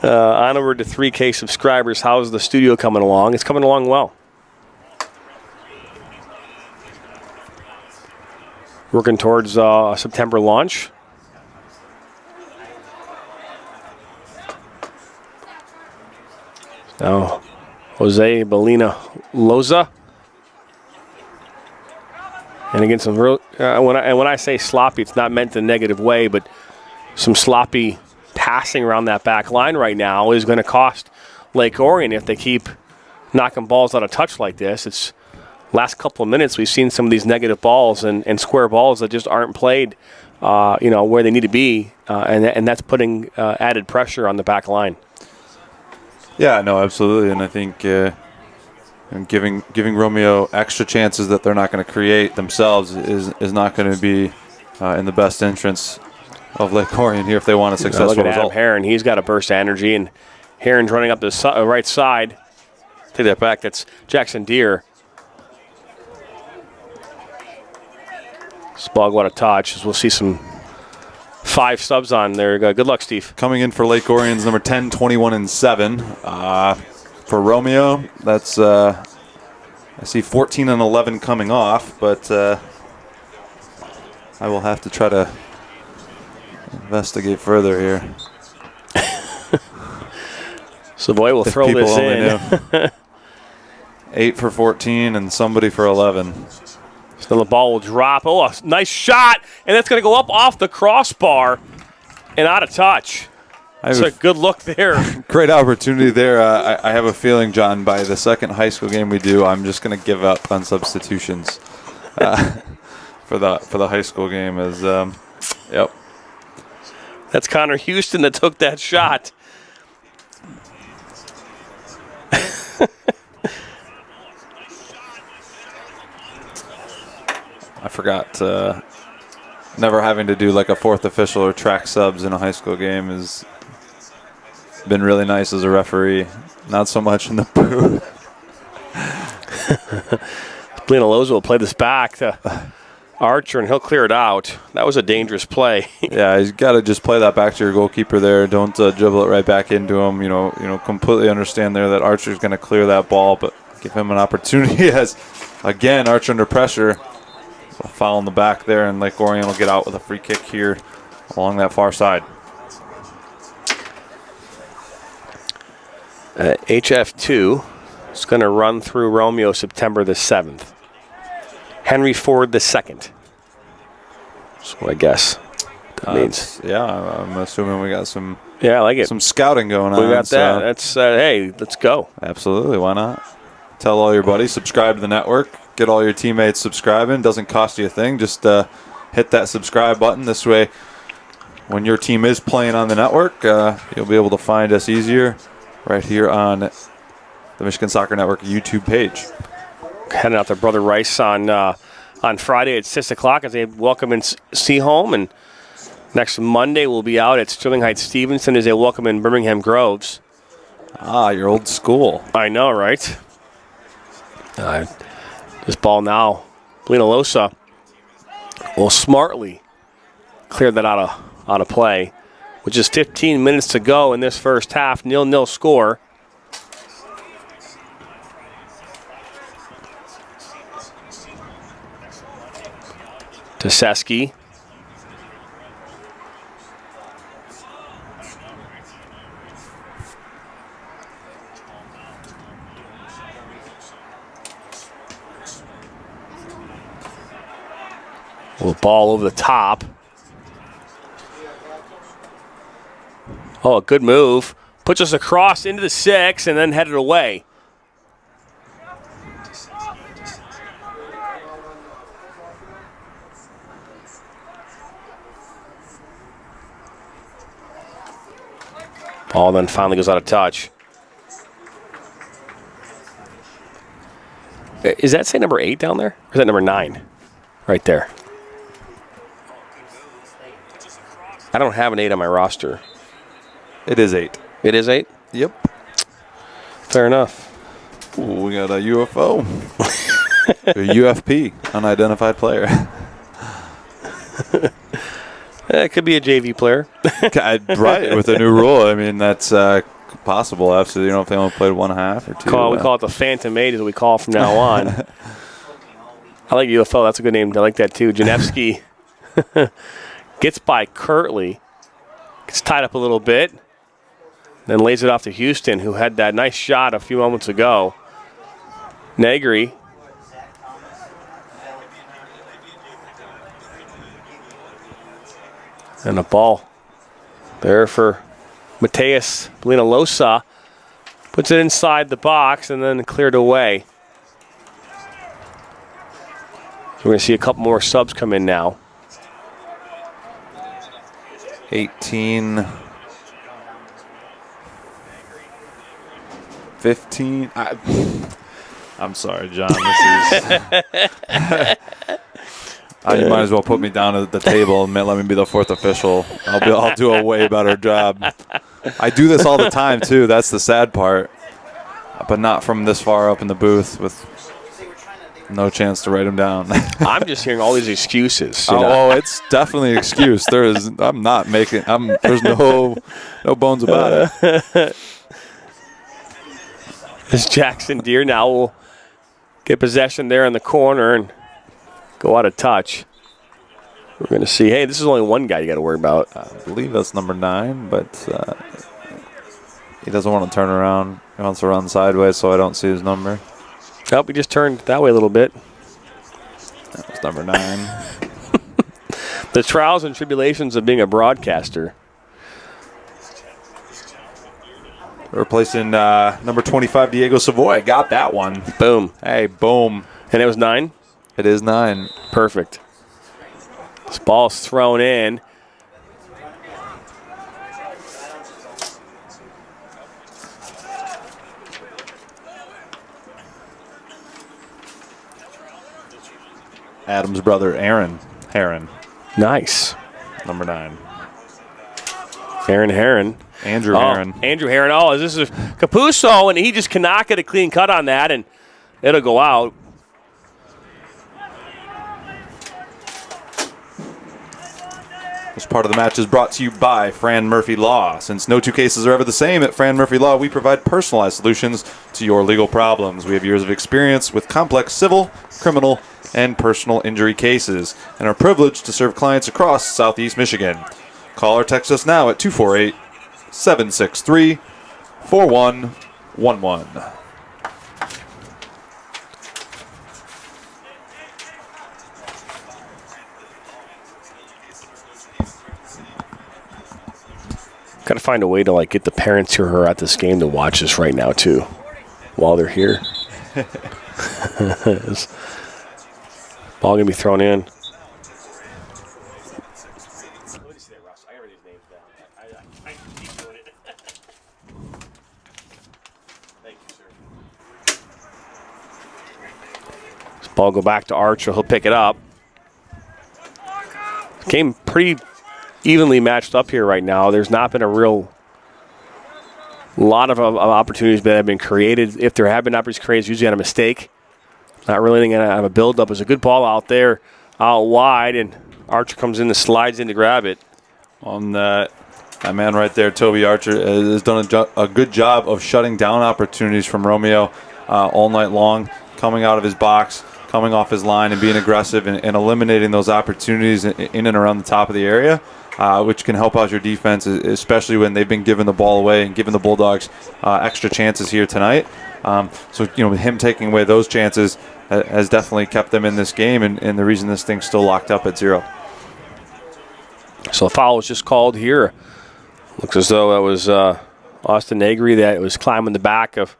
Onward to 3K subscribers. How's the studio coming along? It's coming along well. Working towards a September launch. Now, Jose Belina Loza. And again, some real. When I say sloppy, it's not meant in a negative way, but some sloppy passing around that back line right now is going to cost Lake Orion if they keep knocking balls out of touch like this. It's last couple of minutes we've seen some of these negative balls and square balls that just aren't played, where they need to be, and that's putting added pressure on the back line. Yeah, no, absolutely, and I think giving Romeo extra chances that they're not going to create themselves is not going to be in the best interest of Lake Orion here if they want a successful look at result. Adam Heron. He's got a burst of energy, and Heron's running up the right side. Take that back. That's Jackson Deere. Spug, what a touch. As we'll see some 5 subs on there. Good luck, Steve. Coming in for Lake Orion's number 10, 21, and 7. For Romeo, that's I see 14 and 11 coming off, but I will have to try to investigate further here. Savoy will throw this in. 8 for 14 and somebody for 11. So the ball will drop. Oh, a nice shot, and that's going to go up off the crossbar and out of touch. It's a good look there. Great opportunity there. I have a feeling, John, by the second high school game we do, I'm just going to give up on substitutions for the high school game. Yep. That's Connor Houston that took that shot. I forgot. Never having to do like a 4th official or track subs in a high school game has been really nice as a referee. Not so much in the booth. Belina Loza will play this back to Archer, and he'll clear it out. That was a dangerous play. Yeah, he's got to just play that back to your goalkeeper there. Don't dribble it right back into him. Completely understand there that Archer's going to clear that ball, but give him an opportunity as Again, Arch under pressure. A foul in the back there, and Lake Orion will get out with a free kick here along that far side. HF2 is going to run through Romeo September the 7th. Henry Ford the 2nd. So I guess that means. Yeah, I'm assuming we got some. Yeah, I like it. Some scouting going on. We got that. That's hey, let's go. Absolutely, why not? Tell all your buddies, subscribe to the network. Get all your teammates subscribing. Doesn't cost you a thing. Just hit that subscribe button. This way, when your team is playing on the network, you'll be able to find us easier right here on the Michigan Soccer Network YouTube page. Heading out to Brother Rice on Friday at 6 o'clock as they welcome in Seaholm. And next Monday we'll be out at Sterling Heights Stevenson as they welcome in Birmingham Groves. Ah, your old school. I know, right? This ball now, Belina Losa will smartly clear that out of play. With just 15 minutes to go in this first half, 0-0 score. Teseski. Little ball over the top. Oh, a good move. Puts us across into the 6 and then headed away. Ball then finally goes out of touch. Is that say number 8 down there? Or is that number 9? Right there. I don't have an 8 on my roster. It is 8. It is 8? Yep. Fair enough. Ooh, we got a UFO. A UFP, unidentified player. It could be a JV player. Right, with the new rule. I mean, that's possible. Absolutely. You know, if they only played 1.5 or 2. We call it the Phantom 8 as we call it from now on. I like UFO. That's a good name. I like that too. Janevsky gets by Kirtley. Gets tied up a little bit. Then lays it off to Houston, who had that nice shot a few moments ago. Negri. And a ball there for Mateus Belina Losa. Puts it inside the box and then cleared away. We're going to see a couple more subs come in now. 18, 15. I'm sorry, John. This is. You might as well put me down at the table and let me be the 4th official. I'll do a way better job. I do this all the time too. That's the sad part. But not from this far up in the booth with no chance to write them down. I'm just hearing all these excuses. Oh, it's definitely an excuse. There's no bones about it. This Jackson Deere now will get possession there in the corner and go out of touch. We're going to see, hey, this is only one guy you got to worry about. I believe that's number 9, but he doesn't want to turn around. He wants to run sideways, so I don't see his number. Oh, we just turned that way a little bit. That was number 9. The trials and tribulations of being a broadcaster. Replacing number 25, Diego Savoy. Got that one. Boom. Hey, boom. And it was 9? It is 9. Perfect. This ball's thrown in. Adam's brother, Aaron Heron. Nice. Number 9. Aaron Heron. Andrew Heron. Andrew Heron. Oh, this is Capuzzo, and he just cannot get a clean cut on that, and it'll go out. This part of the match is brought to you by Fran Murphy Law. Since no two cases are ever the same, at Fran Murphy Law, we provide personalized solutions to your legal problems. We have years of experience with complex civil, criminal, and personal injury cases, and are privileged to serve clients across Southeast Michigan. Call or text us now at 248-763-4111. Got to find a way to like get the parents who are at this game to watch this right now too, while they're here. Ball gonna be thrown in. This ball go back to Archer. He'll pick it up. Game pretty evenly matched up here right now. There's not been a real lot of opportunities that have been created. If there have been opportunities created, it's usually on a mistake. Not really anything out of a build-up. There's a good ball out there, out wide, and Archer comes in and slides in to grab it. On that man right there, Toby Archer, has done a good job of shutting down opportunities from Romeo all night long, coming out of his box, coming off his line, and being aggressive and eliminating those opportunities in and around the top of the area. Which can help out your defense, especially when they've been giving the ball away and giving the Bulldogs extra chances here tonight. So, him taking away those chances has definitely kept them in this game, and the reason this thing's still locked up at 0. So the foul was just called here. Looks as though it was Austin Negri that was climbing the back of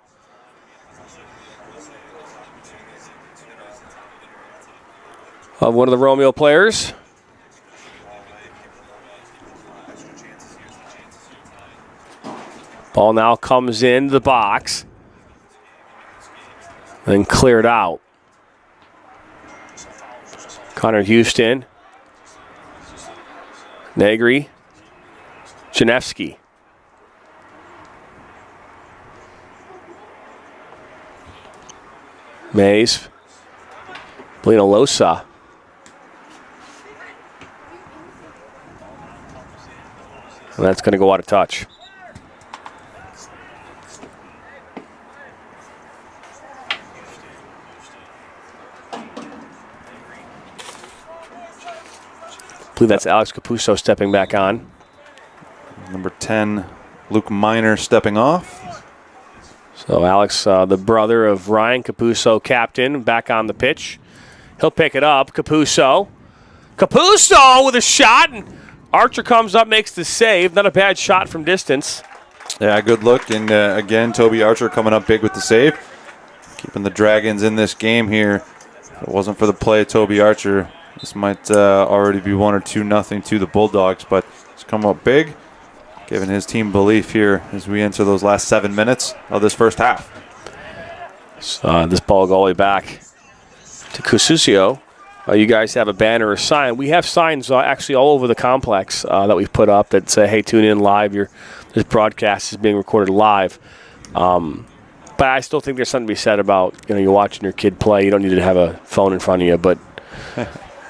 one of the Romeo players. Ball now comes into the box. Then cleared out. Connor Houston. Negri. Janevsky. Mays. Belina Losa. And that's going to go out of touch. I believe that's Alex Capuzzo stepping back on. Number 10, Luke Miner stepping off. So Alex, the brother of Ryan Capuzzo, captain, back on the pitch. He'll pick it up. Capuzzo with a shot, and Archer comes up, makes the save. Not a bad shot from distance. Yeah, good look. And again, Toby Archer coming up big with the save. Keeping the Dragons in this game here. If it wasn't for the play of Toby Archer, this might already be 1 or 2-0 to the Bulldogs, but it's come up big, giving his team belief here as we enter those last 7 minutes of this first half. This ball go all the way back to Cusucio. You guys have a banner or sign. We have signs actually all over the complex that we've put up that say, hey, tune in live. This broadcast is being recorded live. But I still think there's something to be said about, you're watching your kid play. You don't need to have a phone in front of you, but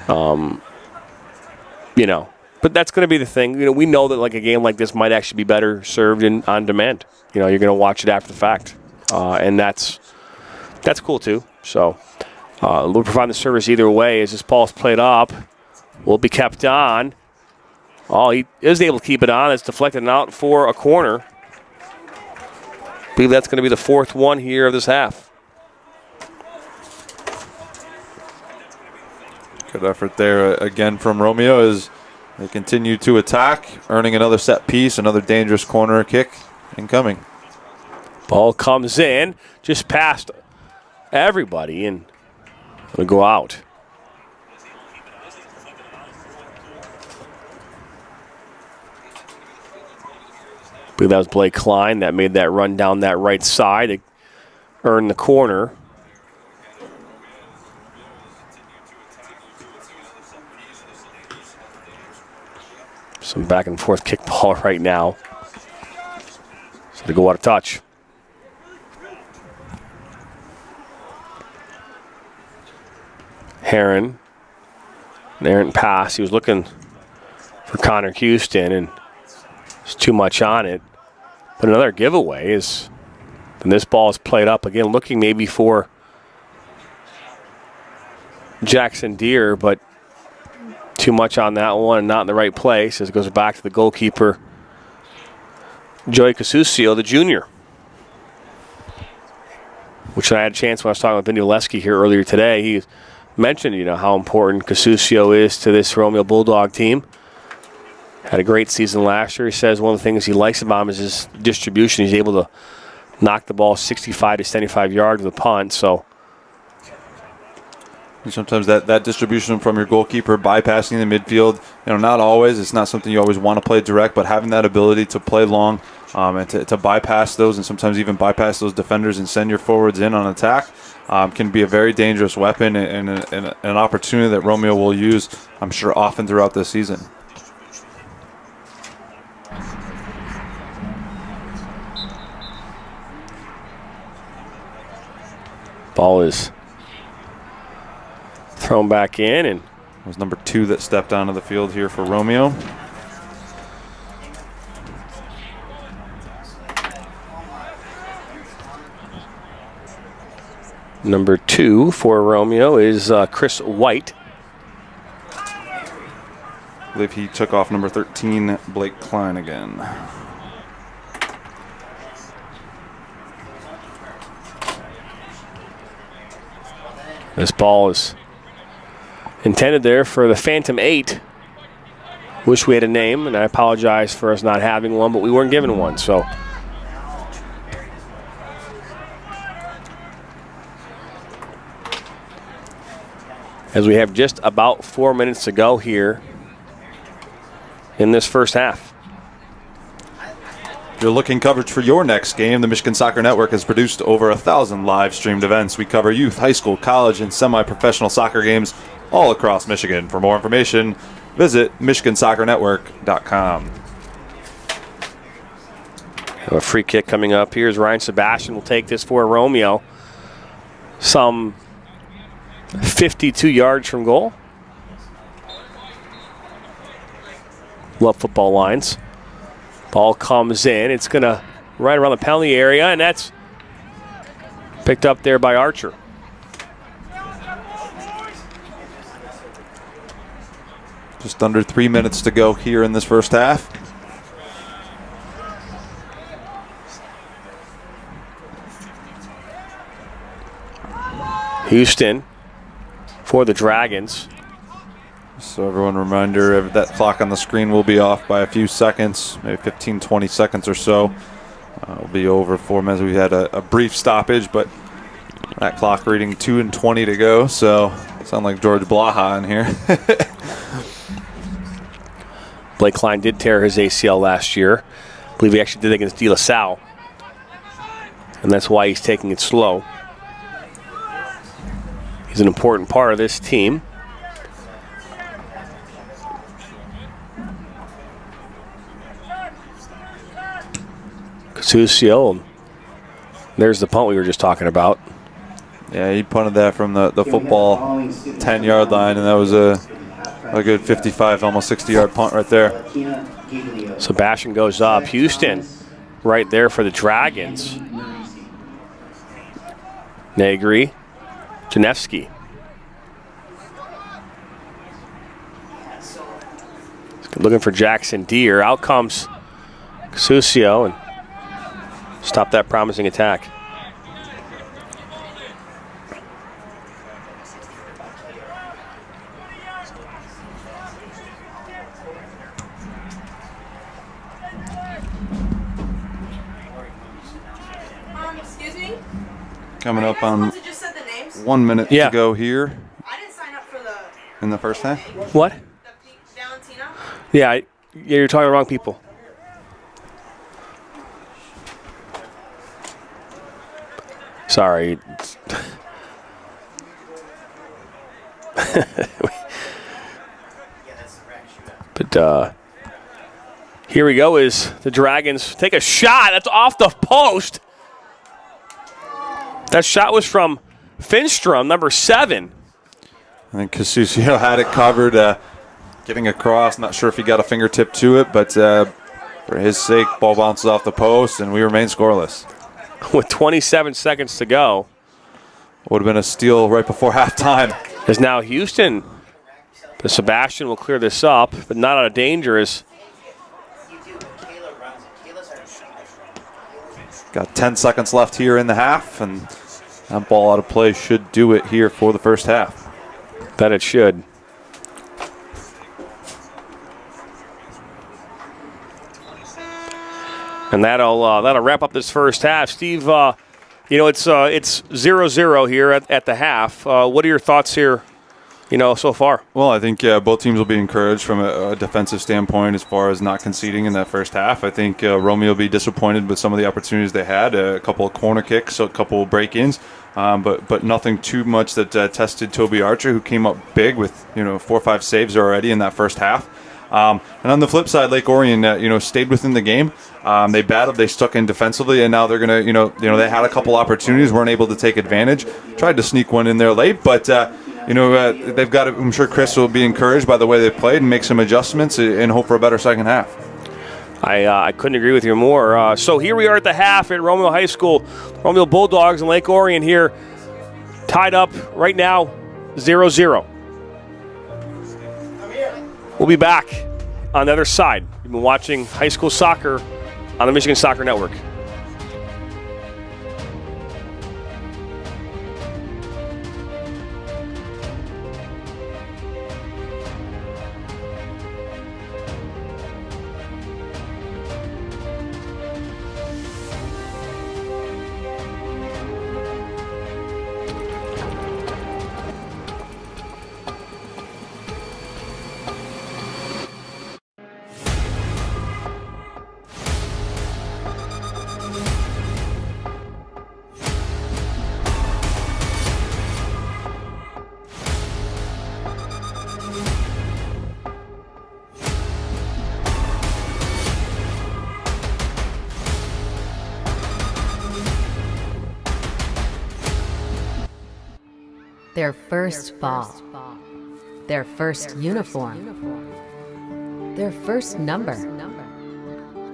but that's going to be the thing. We know that like a game like this might actually be better served on demand. You're going to watch it after the fact, and that's cool too. So we'll provide the service either way. As this ball's played up, will be kept on. Oh, he is able to keep it on. It's deflected out for a corner. I believe that's going to be the 4th one here of this half. Good effort there again from Romeo as they continue to attack, earning another set piece, another dangerous corner kick incoming. Ball comes in, just past everybody, and it'll go out. I believe that was Blake Klein that made that run down that right side to earn the corner. Some back and forth kick ball right now. So to go out of touch. Heron. An errant pass. He was looking for Connor Houston, and there's too much on it. But another giveaway is, and this ball is played up again, looking maybe for Jackson Deere, but too much on that one, not in the right place, as it goes back to the goalkeeper, Joey Casuccio, the junior. Which I had a chance when I was talking with Vinny Oleski here earlier today. He mentioned, how important Casuccio is to this Romeo Bulldog team. Had a great season last year. He says one of the things he likes about him is his distribution. He's able to knock the ball 65 to 75 yards with a punt. So and sometimes that distribution from your goalkeeper, bypassing the midfield, not always. It's not something you always want to play direct, but having that ability to play long and to bypass those, and sometimes even bypass those defenders and send your forwards in on attack can be a very dangerous weapon and an opportunity that Romeo will use, I'm sure, often throughout this season. Ball is thrown back in, and it was number 2 that stepped onto the field here for Romeo. Number 2 for Romeo is Chris White. I believe he took off number 13, Blake Klein, again. This ball is intended there for the Phantom 8. Wish we had a name, and I apologize for us not having one, but we weren't given one, so. As we have just about 4 minutes to go here in this first half. You're looking coverage for your next game. The Michigan Soccer Network has produced over 1,000 live streamed events. We cover youth, high school, college, and semi-professional soccer games all across Michigan. For more information, visit MichiganSoccerNetwork.com. A free kick coming up. Here's Ryan Sebastian will take this for Romeo. Some 52 yards from goal. Love football lines. Ball comes in. It's going to right around the penalty area, and that's picked up there by Archer. Just under 3 minutes to go here in this first half. Houston for the Dragons. So everyone, reminder, that clock on the screen will be off by a few seconds, maybe 15, 20 seconds or so. It'll be over 4 minutes. We had a brief stoppage, but that clock reading 2:20 to go, so sound like George Blaha in here. Blake Klein did tear his ACL last year. I believe he actually did it against De La Salle, and that's why he's taking it slow. He's an important part of this team. Casuccio, there's the punt we were just talking about. Yeah, he punted that from the football 10-yard line, and that was a good 55, almost 60-yard punt right there. Sebastian goes up. Houston right there for the Dragons. Negri, Janevsky. Looking for Jackson Deere. Out comes Casuccio and stop that promising attack. Excuse me? Coming up on 1 minute to go here. I didn't sign up for the... In the first half? What? Valentina? Yeah, you're talking to the wrong people. Sorry. But here we go as the Dragons take a shot. That's off the post. That shot was from Finstrom, number 7. I think Casuccio had it covered. Getting across, not sure if he got a fingertip to it, but for his sake, ball bounces off the post, and we remain scoreless. With 27 seconds to go. Would have been a steal right before halftime. As now Houston, the Sebastian will clear this up, but not out of danger. Got 10 seconds left here in the half, and that ball out of play should do it here for the first half. Bet it should. And that'll wrap up this first half. Steve, it's 0-0 here at the half. What are your thoughts here, so far? Well, I think both teams will be encouraged from a defensive standpoint as far as not conceding in that first half. I think Romeo will be disappointed with some of the opportunities they had, a couple of corner kicks, a couple of break-ins, but nothing too much that tested Toby Archer, who came up big with 4 or 5 saves already in that first half. And on the flip side, Lake Orion, stayed within the game. They battled, they stuck in defensively, and now they're going to, they had a couple opportunities, weren't able to take advantage. Tried to sneak one in there late, but, they've got, I'm sure Chris will be encouraged by the way they played and make some adjustments and hope for a better second half. I couldn't agree with you more. So here we are at the half at Romeo High School. Romeo Bulldogs and Lake Orion here tied up right now 0-0. We'll be back on the other side. You've been watching high school soccer on the Michigan Soccer Network. Their first ball, their first uniform, their first number,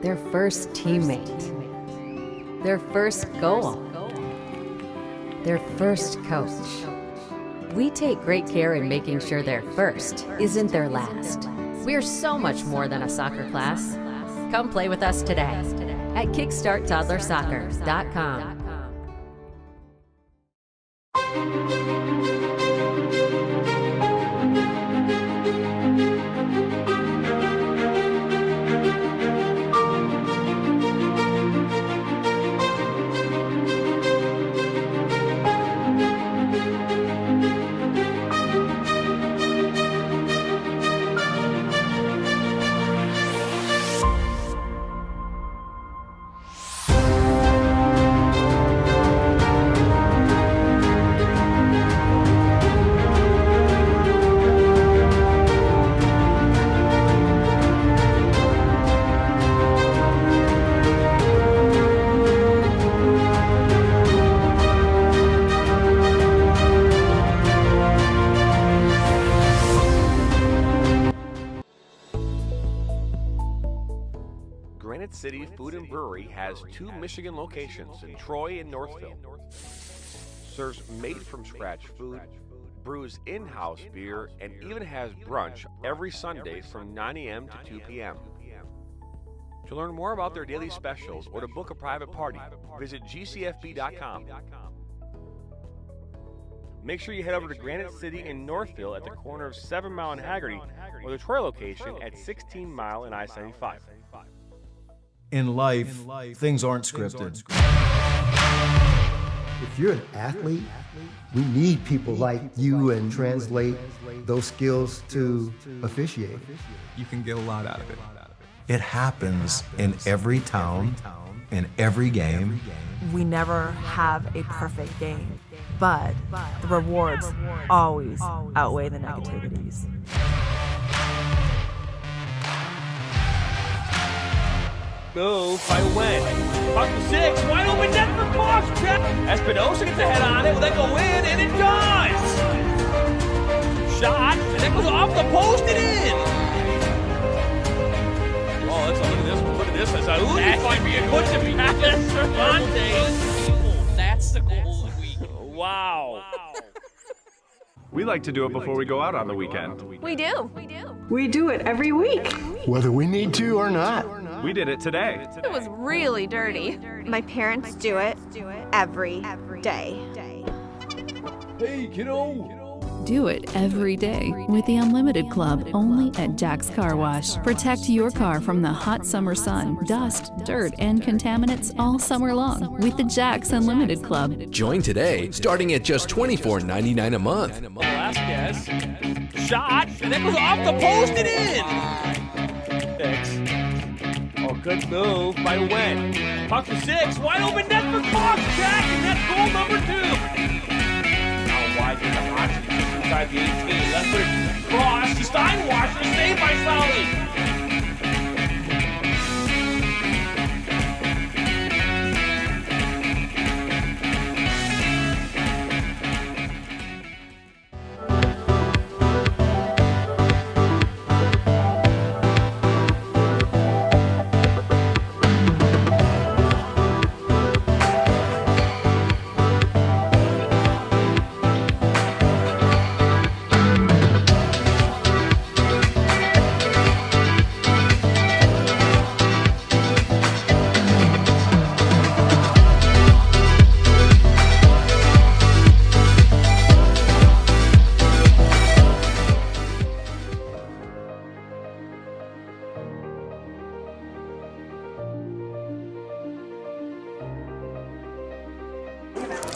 their first teammate, their first goal, their first coach. We take great care in making sure their first isn't their last. We're so much more than a soccer class. Come play with us today at kickstarttoddlersoccer.com. Granite City Food and Brewery has 2 Michigan locations in Troy and Northville. Serves made-from-scratch food, brews in-house beer, and even has brunch every Sunday from 9 a.m. to 2 p.m. To learn more about their daily specials or to book a private party, visit gcfb.com. Make sure you head over to Granite City in Northville at the corner of 7 Mile and Haggerty, or the Troy location at 16 Mile and I-75. In life, things aren't scripted. If you're an athlete, we need people like you and translate those skills to officiate. You can get a lot out of it. It happens in every town, in every game. We never have a perfect game, but the rewards always outweigh the negativities. Go, fight win. Up to 6, wide open net for Bosch. Espinosa gets a head on it, will that go in? And it does! Shot, and it goes off the post and in. Oh, look at this one. Look at this one. Ooh, he puts it past Cervantes. That's the goal of the week. Wow. We like to do it before we go out on the weekend. We do. We do it every week. Whether we need to or not. We did it today. It was really dirty. My parents do it every day. Hey, kiddo. Do it every day with the Unlimited Club only at Jack's Car Wash. Protect your car from the hot summer sun, dust, dirt, and contaminants all summer long with the Jack's Unlimited Club. Join today, starting at just $24.99 a month. Velasquez, shot, and that goes off the post and in. Oh, good move by Wen. Puck to 6, wide open net for Cox, Jack, and that's goal number 2. Now wide in the box, inside the 18. Left foot cross to Steinwasser, saved by Solly.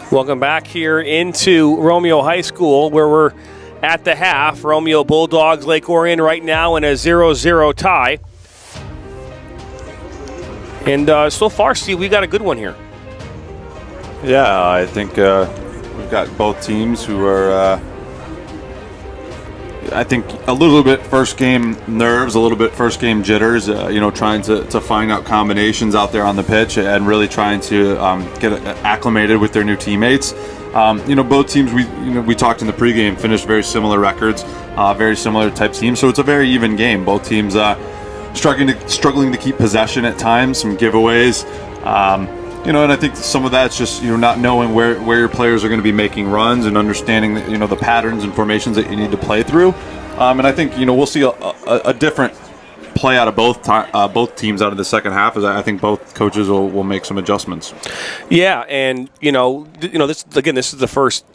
Welcome back here into Romeo High School, where we're at the half. Romeo Bulldogs, Lake Orion right now in a 0-0 tie. And so far, Steve, we got a good one here. Yeah, I think we've got both teams who are, I think, a little bit first game nerves, a little bit first game jitters, trying to find out combinations out there on the pitch and really trying to get acclimated with their new teammates. Both teams, we talked in the pregame, finished very similar records, very similar type teams, so it's a very even game. Both teams struggling to keep possession at times, some giveaways. And I think some of that's just not knowing where your players are going to be making runs and understanding the patterns and formations that you need to play through. And I think we'll see a different play out of both teams out of the second half. As I think both coaches will make some adjustments. Yeah, and this is the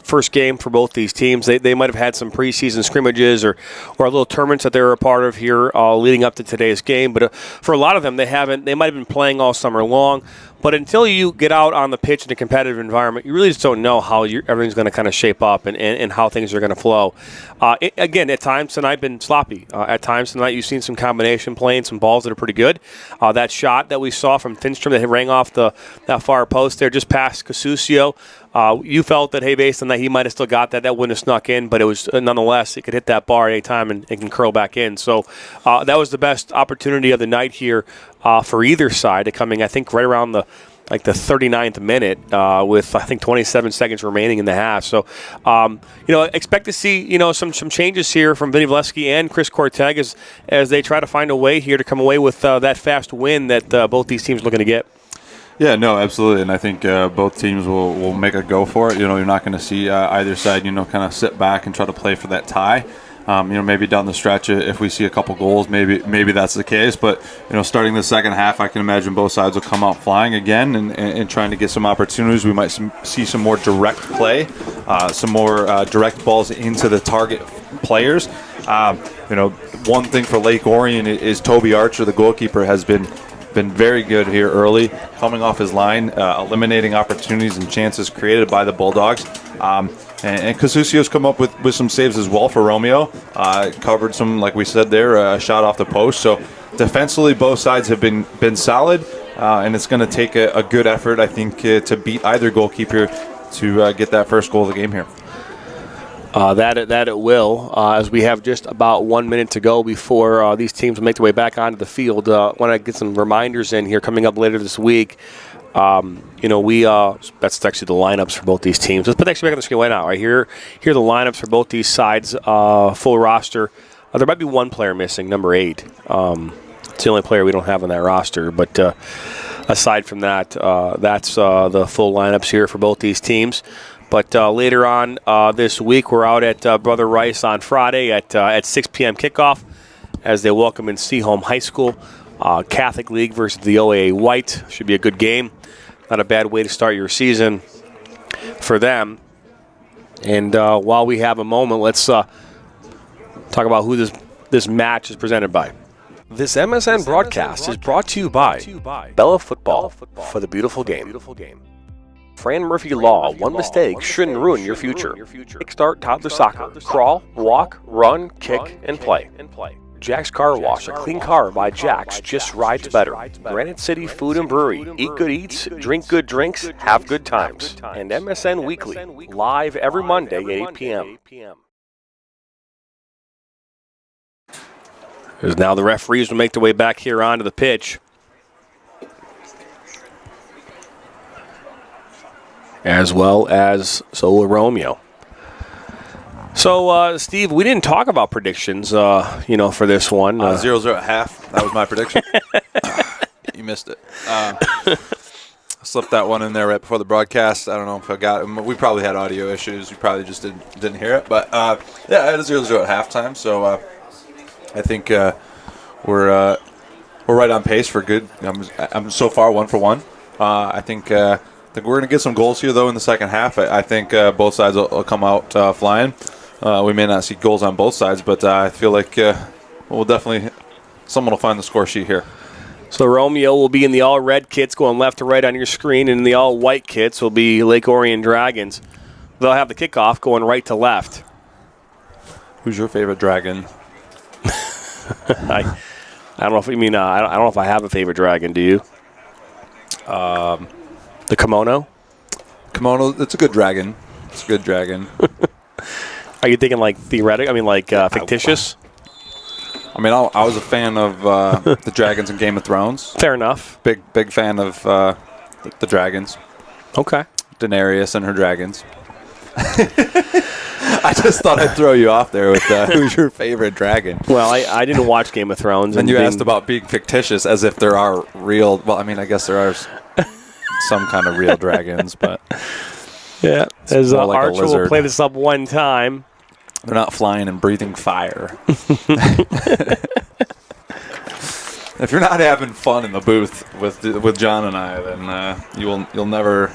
first game for both these teams. They might have had some preseason scrimmages or little tournaments that they were a part of here leading up to today's game. But for a lot of them, they might have been playing all summer long. But until you get out on the pitch in a competitive environment, you really just don't know how everything's going to kind of shape up and how things are going to flow. Again, at times tonight been sloppy. At times tonight you've seen some combination playing, some balls that are pretty good. That shot that we saw from Finstrom that rang off that far post there just past Casuccio. You felt that, hey, based on that, he might have still got that. That wouldn't have snuck in, but it was nonetheless, it could hit that bar at any time and can curl back in. So that was the best opportunity of the night here for either side, coming, I think, right around the 39th minute with, I think, 27 seconds remaining in the half. So, expect to see, some changes here from Vinny Valesky and Chris Corteg as they try to find a way here to come away with that fast win that both these teams are looking to get. Yeah, no, absolutely, and I think both teams will make a go for it. You're not going to see either side, kind of sit back and try to play for that tie. Maybe down the stretch, if we see a couple goals, maybe that's the case. But starting the second half, I can imagine both sides will come out flying again and trying to get some opportunities. We might see some more direct play, some more direct balls into the target players. One thing for Lake Orion is Toby Archer, the goalkeeper, has been very good here early, coming off his line, eliminating opportunities and chances created by the Bulldogs. And Casuccio's come up with some saves as well for Romeo. Covered some, like we said there, a shot off the post. So defensively, both sides have been solid, and it's going to take a good effort, I think, to beat either goalkeeper to get that first goal of the game here. That it will, as we have just about 1 minute to go before these teams will make their way back onto the field. I want to get some reminders in here coming up later this week. That's actually the lineups for both these teams. Let's put that actually back on the screen right now. Right here are the lineups for both these sides. Full roster. There might be one player missing, number 8. It's the only player we don't have on that roster. But aside from that, that's the full lineups here for both these teams. But later on this week, we're out at Brother Rice on Friday at 6 p.m. kickoff as they welcome in Seaholm High School. Catholic League versus the OAA White. Should be a good game. Not a bad way to start your season for them. And while we have a moment, let's talk about who this match is presented by. This MSN broadcast is brought to you by Bella Football for the beautiful game. Fran Murphy Law, one mistake shouldn't ruin your future. Kickstart Toddler Soccer. Crawl, walk, run, kick, and play. Jack's Car Wash, a clean car by Jack's, just rides better. Granite City Food and Brewery, eat good eats, drink good drinks, have good times. And MSN Weekly, live every Monday at 8 p.m. As now the referees will make their way back here onto the pitch. As well as so will Romeo. So, Steve, we didn't talk about predictions, for this one. 0-0 at half. That was my prediction. You missed it. I slipped that one in there right before the broadcast. I don't know if I got it. We probably had audio issues. We probably just didn't hear it. But, I had a 0-0 at halftime. So, I think we're right on pace for good. I'm so far 1 for 1. I think we're going to get some goals here, though, in the second half. I think both sides will come out flying. We may not see goals on both sides, but I feel like we'll definitely someone will find the score sheet here. So Romeo will be in the all-red kits going left to right on your screen, and in the all-white kits will be Lake Orion Dragons. They'll have the kickoff going right to left. Who's your favorite dragon? I don't know if you mean I don't know if I have a favorite dragon. Do you? The kimono? Kimono, it's a good dragon. It's a good dragon. Are you thinking like theoretic? I mean, like fictitious? I was a fan of the dragons in Game of Thrones. Fair enough. Big fan of the dragons. Okay. Daenerys and her dragons. I just thought I'd throw you off there with who's your favorite dragon. Well, I didn't watch Game of Thrones. And you asked about being fictitious as if there are real. Well, I guess there are some kind of real dragons, but yeah. As like Archer will play this up one time. They're not flying and breathing fire. If you're not having fun in the booth with John and I, then you'll never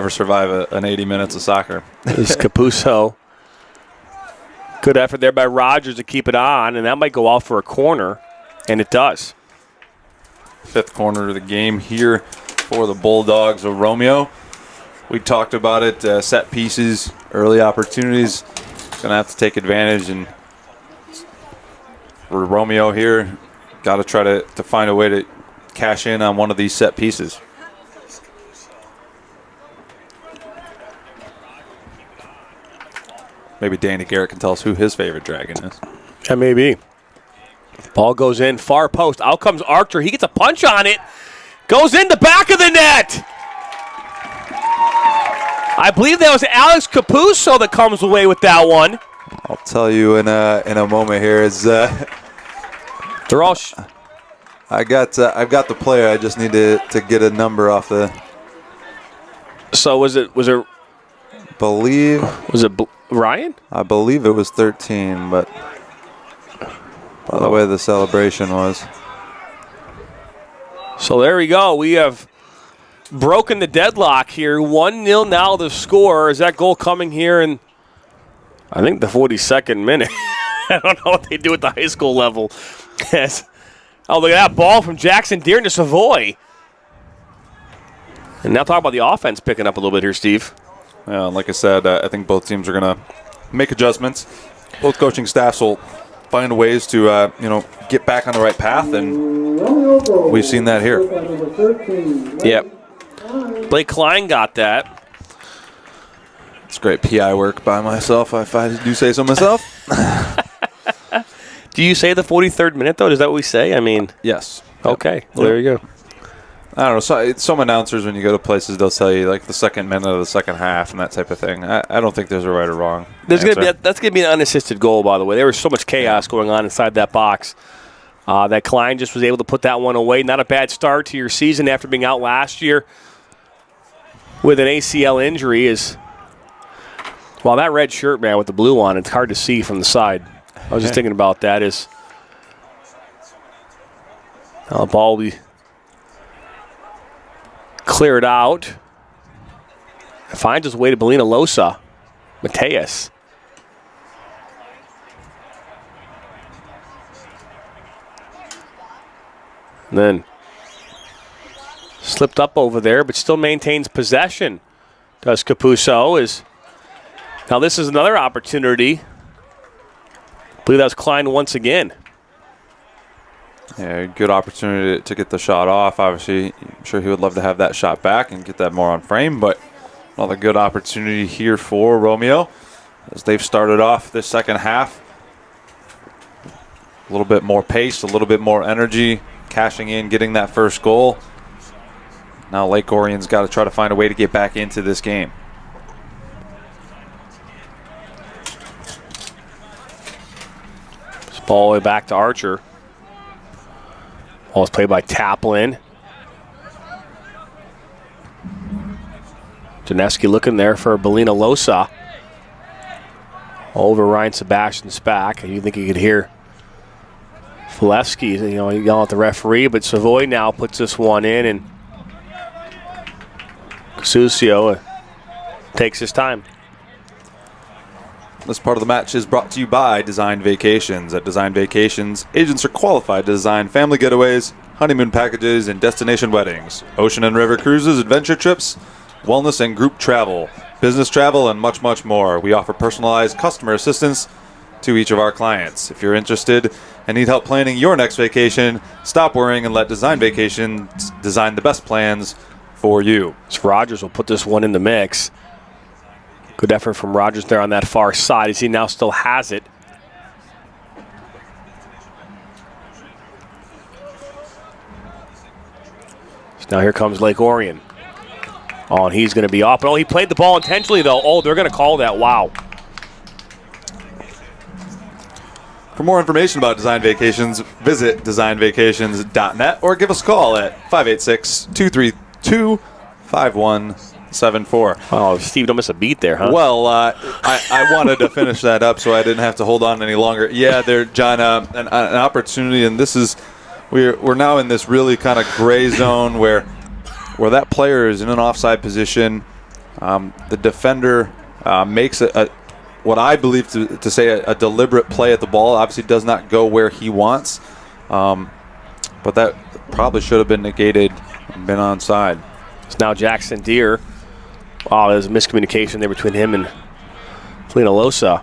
survive an 80 minutes of soccer. This is Capuzzo. Good effort there by Rogers to keep it on, and that might go out for a corner, and it does. 5th corner of the game here for the Bulldogs of Romeo. We talked about it, set pieces, early opportunities. Going to have to take advantage, and for Romeo here, got to try to find a way to cash in on one of these set pieces. Maybe Danny Garrett can tell us who his favorite dragon is. That may be. Ball goes in, far post. Out comes Archer. He gets a punch on it. Goes in the back of the net. I believe that was Alex Capuzzo that comes away with that one. I'll tell you in a moment here. They're all. I've got the player. I just need to get a number off the. So was it? Believe. Was it Ryan? I believe it was 13, but by the way the celebration was. So there we go. We have broken the deadlock here. 1-0 now the score. Is that goal coming here in, I think, the 42nd minute? I don't know what they do at the high school level. Yes. Oh, look at that ball from Jackson Deere to Savoy. And now talk about the offense picking up a little bit here, Steve. Yeah, like I said, I think both teams are going to make adjustments. Both coaching staffs will find ways to, get back on the right path, and we've seen that here. Yep. Blake Klein got that. It's great PI work by myself, if I do say so myself. Do you say the 43rd minute, though? Is that what we say? Yes. Okay. Well, there you go. I don't know. Some announcers, when you go to places, they'll tell you like the second minute of the second half and that type of thing. I don't think there's a right or wrong. That's going to be an unassisted goal, by the way. There was so much chaos going on inside that box. That Klein just was able to put that one away. Not a bad start to your season after being out last year with an ACL injury. Well, that red shirt, man, with the blue on, it's hard to see from the side. I was just thinking about that. The ball will be cleared out. Finds his way to Belina Losa. Mateus. And then slipped up over there, but still maintains possession. Does Capuzzo. Now this is another opportunity. I believe that was Klein once again. Yeah, good opportunity to get the shot off. Obviously, I'm sure he would love to have that shot back and get that more on frame, but another good opportunity here for Romeo as they've started off this second half. A little bit more pace, a little bit more energy, cashing in, getting that first goal. Now Lake Orion's got to try to find a way to get back into this game. This ball all the way back to Archer. Ball is played by Taplin. Janeski looking there for Belina Losa. Over Ryan Sebastian's back. You think you could hear Filewski, yelling at the referee, but Savoy now puts this one in, and Capuzzo takes his time. This part of the match is brought to you by Design Vacations. At Design Vacations, agents are qualified to design family getaways, honeymoon packages, and destination weddings, ocean and river cruises, adventure trips, wellness and group travel, business travel, and much, much more. We offer personalized customer assistance to each of our clients. If you're interested and need help planning your next vacation, stop worrying and let Design Vacations design the best plans for you. So Rogers will put this one in the mix. Good effort from Rogers there on that far side as he now still has it. So now here comes Lake Orion. Oh, and he's going to be off. But he played the ball intentionally, though. Oh, they're going to call that. Wow. For more information about Design Vacations, visit designvacations.net or give us a call at 586-232-5174. Oh, Steve, don't miss a beat there, huh? Well, I wanted to finish that up so I didn't have to hold on any longer. Yeah, there, John, an opportunity, and this is we're now in this really kind of gray zone where that player is in an offside position. The defender makes what I believe to say a deliberate play at the ball. Obviously does not go where he wants, but that probably should have been negated and been onside. It's now Jackson Deere. Wow, there's a miscommunication there between him and Belina Losa.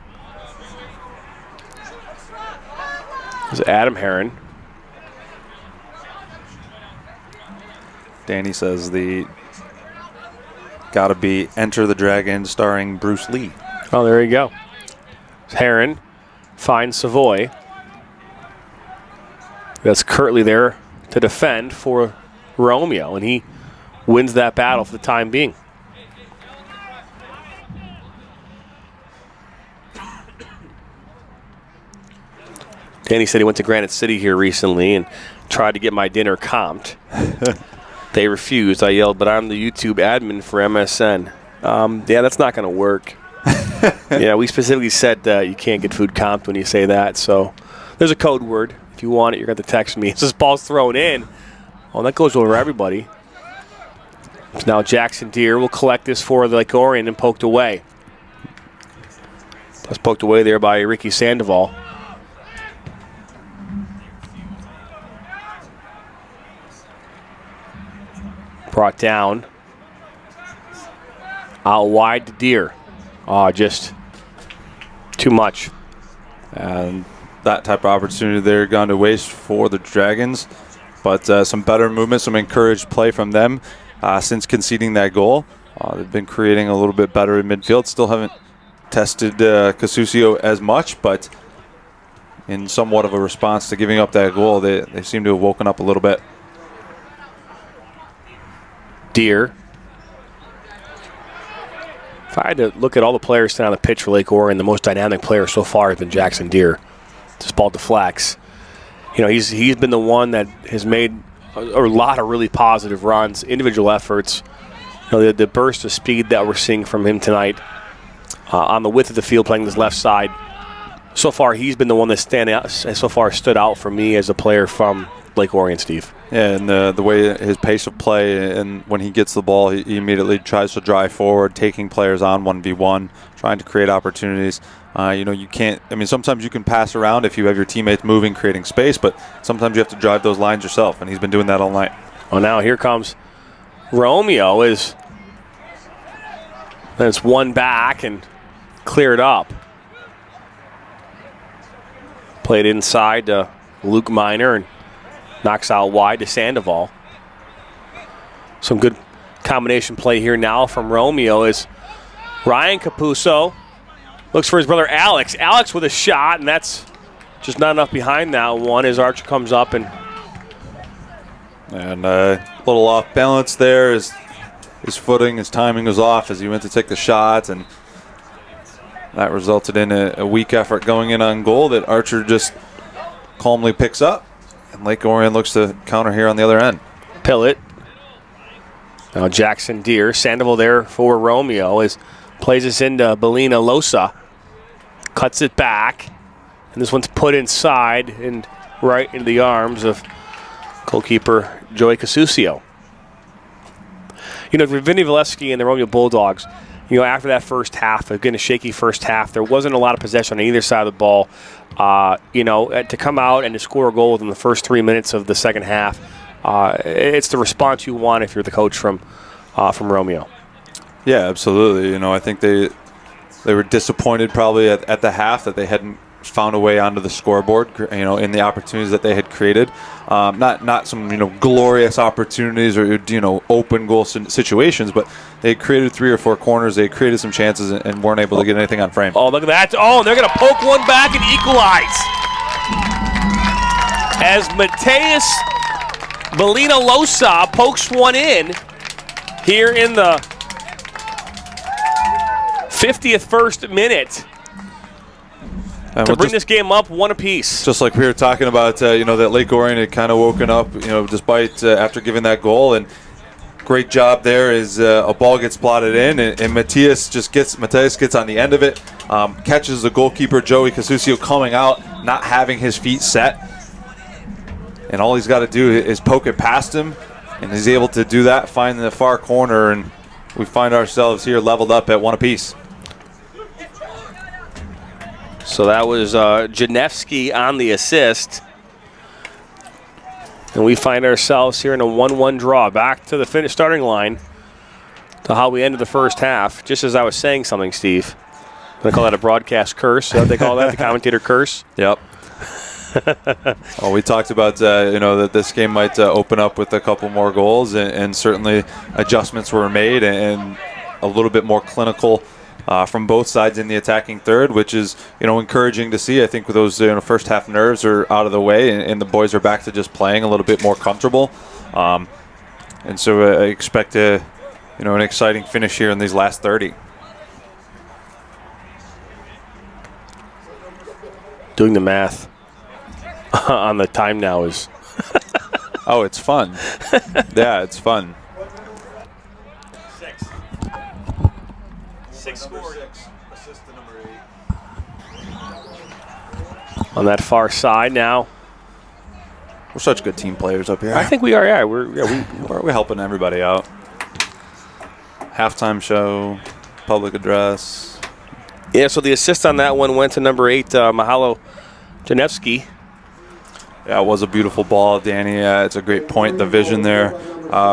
There's Adam Herron. Danny says gotta be Enter the Dragon starring Bruce Lee. Oh, there you go. Herron finds Savoy. That's Kirtley there to defend for Romeo, and he wins that battle for the time being. Danny said he went to Granite City here recently and tried to get my dinner comped. They refused. I yelled, but I'm the YouTube admin for MSN. Yeah, that's not going to work. Yeah, we specifically said you can't get food comped when you say that. So there's a code word. If you want it, you're going to text me. This ball's thrown in. Oh, that goes over everybody. So now Jackson Deere will collect this for Lake Orion and poked away. That's poked away there by Ricky Sandoval. Brought down. Out wide to Deere. Oh, just too much. And that type of opportunity there gone to waste for the Dragons. But some better movement, some encouraged play from them since conceding that goal. They've been creating a little bit better in midfield. Still haven't tested Capuzzo as much, but in somewhat of a response to giving up that goal, they seem to have woken up a little bit. Deer. If I had to look at all the players down on the pitch for Lake Orion, the most dynamic player so far has been Jackson Deer. Just ball deflects. You know, he's been the one that has made a lot of really positive runs, individual efforts. You know, the burst of speed that we're seeing from him tonight on the width of the field, playing this left side. So far, he's been the one that's stood out for me as a player from Lake Orion, Steve. Yeah, and the way his pace of play, and when he gets the ball, he immediately tries to drive forward, taking players on 1v1, trying to create opportunities. You know, you can't, I mean, sometimes you can pass around if you have your teammates moving, creating space, but sometimes you have to drive those lines yourself, and he's been doing that all night. Well, now here comes Romeo. It's one back and cleared up. Played inside to Luke Miner and knocks out wide to Sandoval. Some good combination play here now from Romeo as Ryan Capuzzo looks for his brother Alex. Alex with a shot, and that's just not enough behind that one as Archer comes up and a little off balance there. His footing, his timing was off as he went to take the shot, and that resulted in a weak effort going in on goal that Archer just calmly picks up. And Lake Orion looks to counter here on the other end. Pillett. Now Jackson Deer. Sandoval there for Romeo as plays this into Belina Losa. Cuts it back. And this one's put inside and right into the arms of goalkeeper Joey Casuccio. You know, for Vinny Valesky and the Romeo Bulldogs, you know, after that first half, again, a shaky first half, there wasn't a lot of possession on either side of the ball. You know, to come out and to score a goal within the first 3 minutes of the second half, it's the response you want if you're the coach from Romeo. Yeah, absolutely. You know, I think they were disappointed probably at the half that they hadn't found a way onto the scoreboard, you know, in the opportunities that they had created. Not some, you know, glorious opportunities or, you know, open goal situations, but they created 3 or 4 corners. They created some chances and weren't able to get anything on frame. Oh, look at that. Oh, they're going to poke one back and equalize. As Mateus Belina Losa pokes one in here in the 50th first minute. To bring this game up one apiece. Just like we were talking about, you know, that Lake Orion had kind of woken up, you know, despite after giving that goal. And great job there as a ball gets plotted in, and Mateus gets on the end of it, catches the goalkeeper Joey Casuccio coming out, not having his feet set, and all he's got to do is poke it past him, and he's able to do that, find the far corner, and we find ourselves here leveled up at one apiece. So that was Janevsky on the assist. And we find ourselves here in a 1-1 draw. Back to the starting line to how we ended the first half. Just as I was saying something, Steve. They call that a broadcast curse. Is that what they call that? The commentator curse? Yep. Well, we talked about, you know, that this game might open up with a couple more goals. And certainly adjustments were made and a little bit more clinical from both sides in the attacking third, which is, you know, encouraging to see. I think those, you know, first half nerves are out of the way, and the boys are back to just playing a little bit more comfortable. And so I expect an exciting finish here in these last 30. Doing the math on the time now is oh, it's fun. Yeah, it's fun. 6 scored. Assist to number 8. On that far side now. We're such good team players up here. I think we are. Yeah, we're helping everybody out. Halftime show, public address. Yeah. So the assist on that one went to number 8, Mahalo Janevsky. Yeah, it was a beautiful ball, Danny. It's a great point. The vision there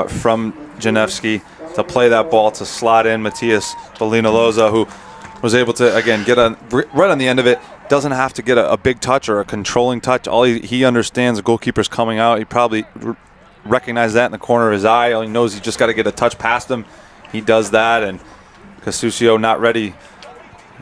from Janevsky to play that ball to slot in Mateus Belina Losa, who was able to, again, get right on the end of it. Doesn't have to get a big touch or a controlling touch. All he understands, the goalkeeper's coming out. He probably recognized that in the corner of his eye. All he knows, he just got to get a touch past him. He does that, and Casuccio, not ready,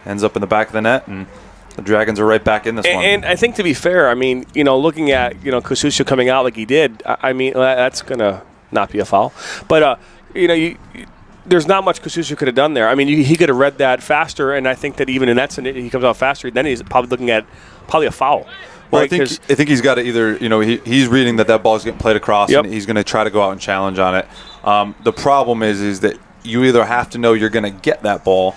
ends up in the back of the net, and the Dragons are right back in this one. And I think, to be fair, I mean, you know, looking at, you know, Casuccio coming out like he did, I mean, that's going to not be a foul. But there's not much Kasusa could have done there. I mean, he could have read that faster, and I think that even in that scenario, he comes out faster. Then he's probably looking at a foul. Well, right? I think he's got to either, he's reading that ball is getting played across, and he's going to try to go out and challenge on it. The problem is that you either have to know you're going to get that ball,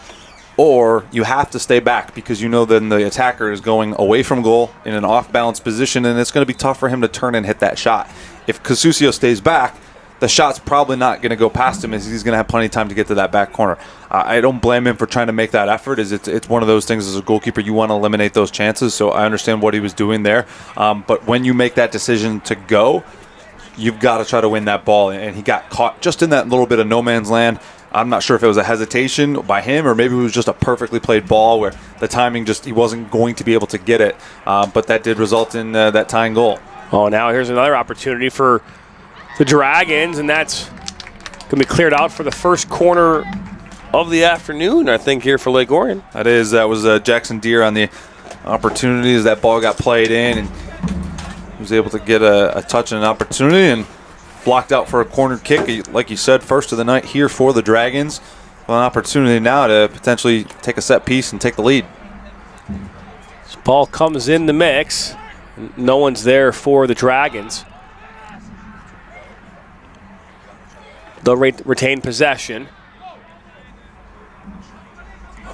or you have to stay back because then the attacker is going away from goal in an off-balance position, and it's going to be tough for him to turn and hit that shot. If Kasusa stays back, the shot's probably not going to go past him as he's going to have plenty of time to get to that back corner. I don't blame him for trying to make that effort. It's one of those things as a goalkeeper, you want to eliminate those chances, so I understand what he was doing there. But when you make that decision to go, you've got to try to win that ball, and he got caught just in that little bit of no man's land. I'm not sure if it was a hesitation by him or maybe it was just a perfectly played ball where the timing he wasn't going to be able to get it, but that did result in that tying goal. Oh, now here's another opportunity for the Dragons, and that's going to be cleared out for the first corner of the afternoon, I think, here for Lake Orion. That was Jackson Deere on the opportunity as that ball got played in, and he was able to get a touch and an opportunity and blocked out for a corner kick. Like you said, first of the night here for the Dragons. Well, an opportunity now to potentially take a set piece and take the lead. This ball comes in the mix. No one's there for the Dragons. They'll retain possession.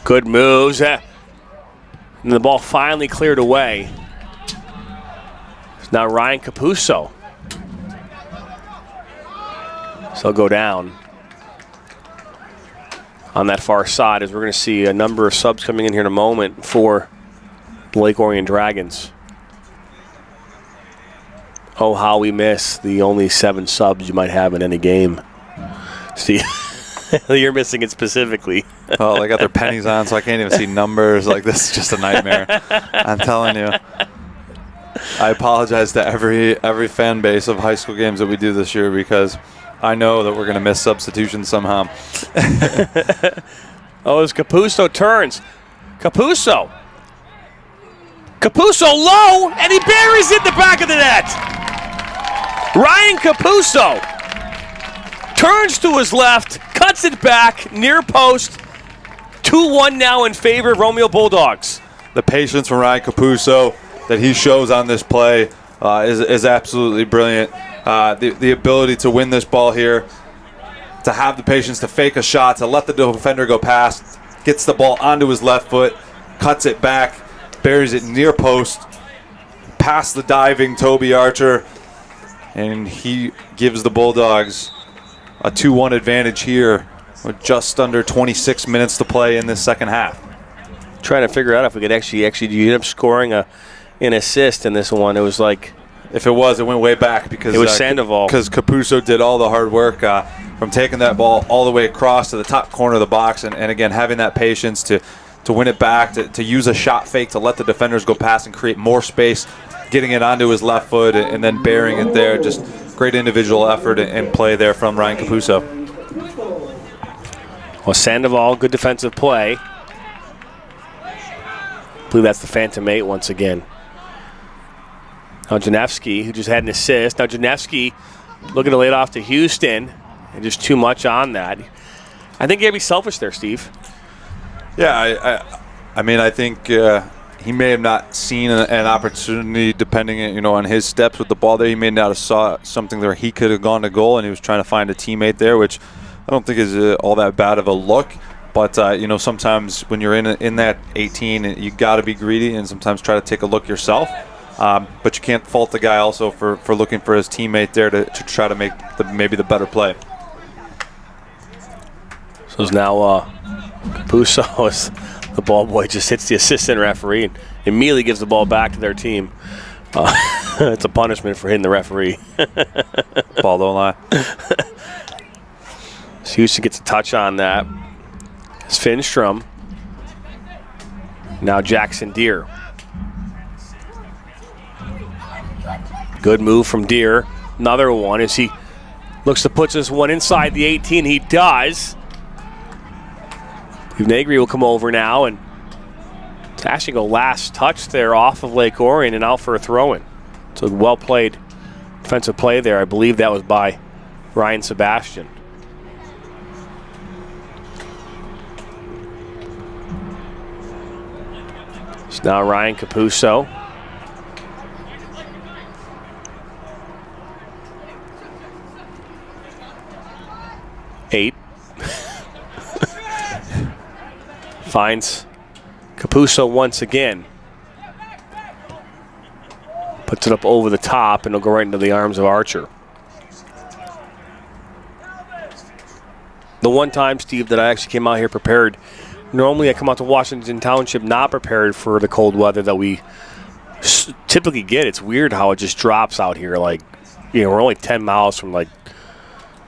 Good moves. And the ball finally cleared away. It's now Ryan Capuzzo. So he'll go down on that far side as we're going to see a number of subs coming in here in a moment for the Lake Orion Dragons. Oh, how we miss the only 7 subs you might have in any game. See, you're missing it specifically. Oh, they got their pennies on, so I can't even see numbers. Like, this is just a nightmare. I'm telling you. I apologize to every fan base of high school games that we do this year because I know that we're going to miss substitutions somehow. As Capuzzo turns. Capuzzo low, and he buries it in the back of the net. Ryan Capuzzo turns to his left, cuts it back, near post. 2-1 now in favor of Romeo Bulldogs. The patience from Ryan Capuzzo that he shows on this play is absolutely brilliant. The ability to win this ball here, to have the patience to fake a shot, to let the defender go past, gets the ball onto his left foot, cuts it back, buries it near post, past the diving Toby Archer, and he gives the Bulldogs a 2-1 advantage here with just under 26 minutes to play in this second half. Trying to figure out if we could actually end up scoring an assist in this one. It was like, if it went way back because it was Sandoval. Because Capuzzo did all the hard work from taking that ball all the way across to the top corner of the box, and again having that patience to win it back, to use a shot fake to let the defenders go past and create more space, getting it onto his left foot and then burying it there. Just great individual effort and play there from Ryan Capuzzo. Well, Sandoval, good defensive play. I believe that's the Phantom 8 once again. Now Janevsky, who just had an assist. Now Janevsky looking to lay it off to Houston, and just too much on that. I think you got to be selfish there, Steve. Yeah, I mean, I think he may have not seen an opportunity, depending, on his steps with the ball there. He may not have saw something there. He could have gone to goal, and he was trying to find a teammate there, which I don't think is all that bad of a look. But sometimes when you're in that 18, you got to be greedy and sometimes try to take a look yourself. But you can't fault the guy also for looking for his teammate there to try to make maybe the better play. So it's now Capuzzo, as the ball boy just hits the assistant referee and immediately gives the ball back to their team. It's a punishment for hitting the referee. Ball don't lie. So Houston gets a touch on that. It's Finstrom. Now Jackson Deere. Good move from Deere. Another one as he looks to put this one inside the 18. He does. Negri will come over now, and it's actually a last touch there off of Lake Orion and out for a throw-in. So well played defensive play there. I believe that was by Ryan Sebastian. Now Ryan Capuzzo. Eight. Finds Capuzzo once again. Puts it up over the top, and it'll go right into the arms of Archer. The one time, Steve, that I actually came out here prepared, normally I come out to Washington Township not prepared for the cold weather that we typically get. It's weird how it just drops out here. Like, you know, we're only 10 miles from, like,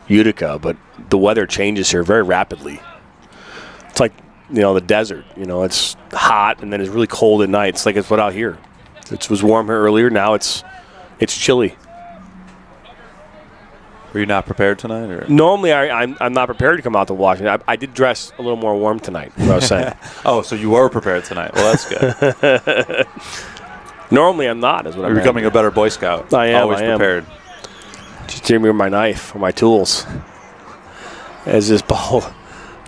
Utica, but the weather changes here very rapidly. It's like, you know, the desert. You know, it's hot and then it's really cold at night. It's like it's what out here. It was warm here earlier. Now it's chilly. Were you not prepared tonight? Or? Normally, I'm not prepared to come out to Washington. I did dress a little more warm tonight, what I was saying. Oh, so you were prepared tonight. Well, that's good. Normally, I'm not, is what You're becoming a better Boy Scout. I am. Always prepared. Just give me my knife or my tools. As this ball